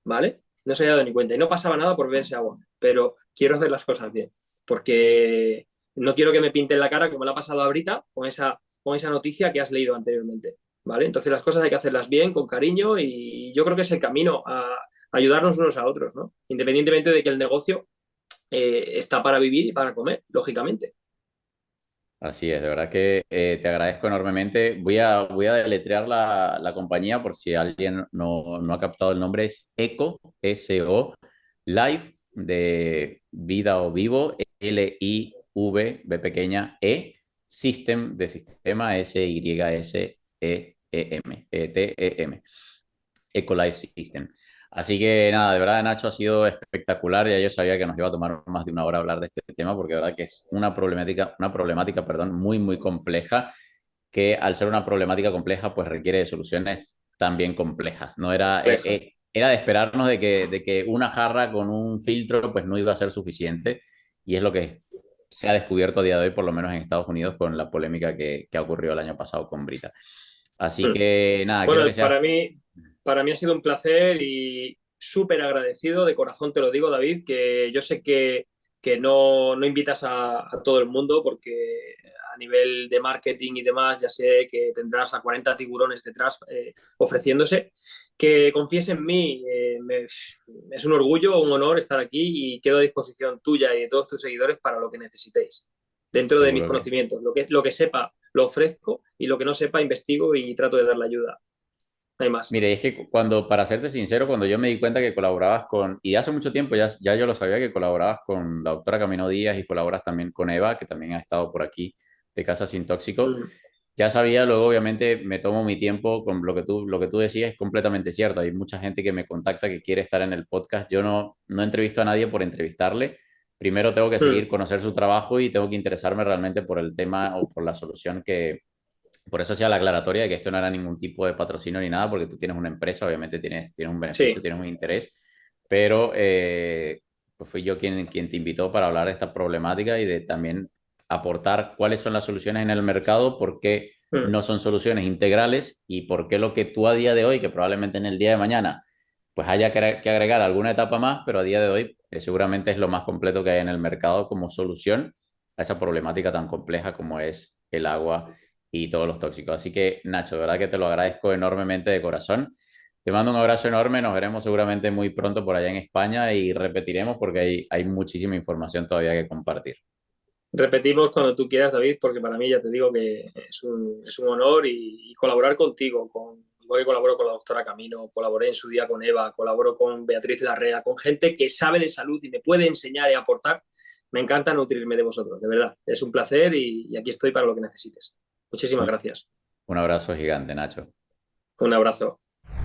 ¿vale? No se ha dado ni cuenta y no pasaba nada por ver ese agua, pero quiero hacer las cosas bien porque no quiero que me pinten la cara como le ha pasado a Brita con esa noticia que has leído anteriormente, ¿vale? Entonces las cosas hay que hacerlas bien, con cariño y yo creo que es el camino a ayudarnos unos a otros, ¿no? Independientemente de que el negocio está para vivir y para comer, lógicamente. Así es, de verdad que te agradezco enormemente. Voy a deletrear la compañía por si alguien no ha captado el nombre. Es Eco, S-O, Life, de vida o vivo, Liv, B pequeña, E, System, de sistema, S-Y-S-E-E-M, T-E-M. Ecolife System. Así que nada, de verdad, Nacho, ha sido espectacular. Ya yo sabía que nos iba a tomar más de una hora hablar de este tema, porque de verdad que es una problemática, perdón, muy, muy compleja, que al ser una problemática compleja, pues requiere de soluciones también complejas. No era, Compleja. era de esperarnos de que una jarra con un filtro, pues no iba a ser suficiente, y es lo que se ha descubierto a día de hoy, por lo menos en Estados Unidos, con la polémica que ocurrió el año pasado con Brita. Así Mm. que nada, quiero que Bueno, seas... para mí ha sido un placer y súper agradecido, de corazón te lo digo, David, que yo sé que no invitas a todo el mundo porque a nivel de marketing y demás ya sé que tendrás a 40 tiburones detrás ofreciéndose. Que confíes en mí, es un orgullo, un honor estar aquí y quedo a disposición tuya y de todos tus seguidores para lo que necesitéis, dentro de mis Seguro que conocimientos. Lo que sepa lo ofrezco y lo que no sepa investigo y trato de dar la ayuda. No hay más. Mire, es que cuando, para serte sincero, cuando yo me di cuenta que colaborabas con, y hace mucho tiempo ya yo lo sabía que colaborabas con la doctora Camino Díaz y colaboras también con Eva, que también ha estado por aquí de Casa Sin Tóxico, Mm, ya sabía, luego obviamente me tomo mi tiempo con lo que tú decías, es completamente cierto. Hay mucha gente que me contacta que quiere estar en el podcast. Yo no entrevisto a nadie por entrevistarle. Primero tengo que mm, seguir, conocer su trabajo y tengo que interesarme realmente por el tema o por la solución por eso hacía la aclaratoria de que esto no era ningún tipo de patrocinio ni nada, porque tú tienes una empresa, obviamente tienes un beneficio, sí, tienes un interés, pero pues fui yo quien te invitó para hablar de esta problemática y de también aportar cuáles son las soluciones en el mercado, por qué mm, no son soluciones integrales y por qué lo que tú a día de hoy, que probablemente en el día de mañana, pues haya que agregar alguna etapa más, pero a día de hoy seguramente es lo más completo que hay en el mercado como solución a esa problemática tan compleja como es el agua y todos los tóxicos. Así que, Nacho, de verdad que te lo agradezco enormemente de corazón. Te mando un abrazo enorme, nos veremos seguramente muy pronto por allá en España y repetiremos porque hay muchísima información todavía que compartir. repetimos cuando tú quieras, David, porque para mí ya te digo que es un honor y colaborar contigo, igual que colaboro con la doctora Camino, colaboré en su día con Eva, colaboro con Beatriz Larrea, con gente que sabe de salud y me puede enseñar y aportar. Me encanta nutrirme de vosotros, de verdad. Es un placer y aquí estoy para lo que necesites. Muchísimas gracias. Un abrazo gigante, Nacho. Un abrazo.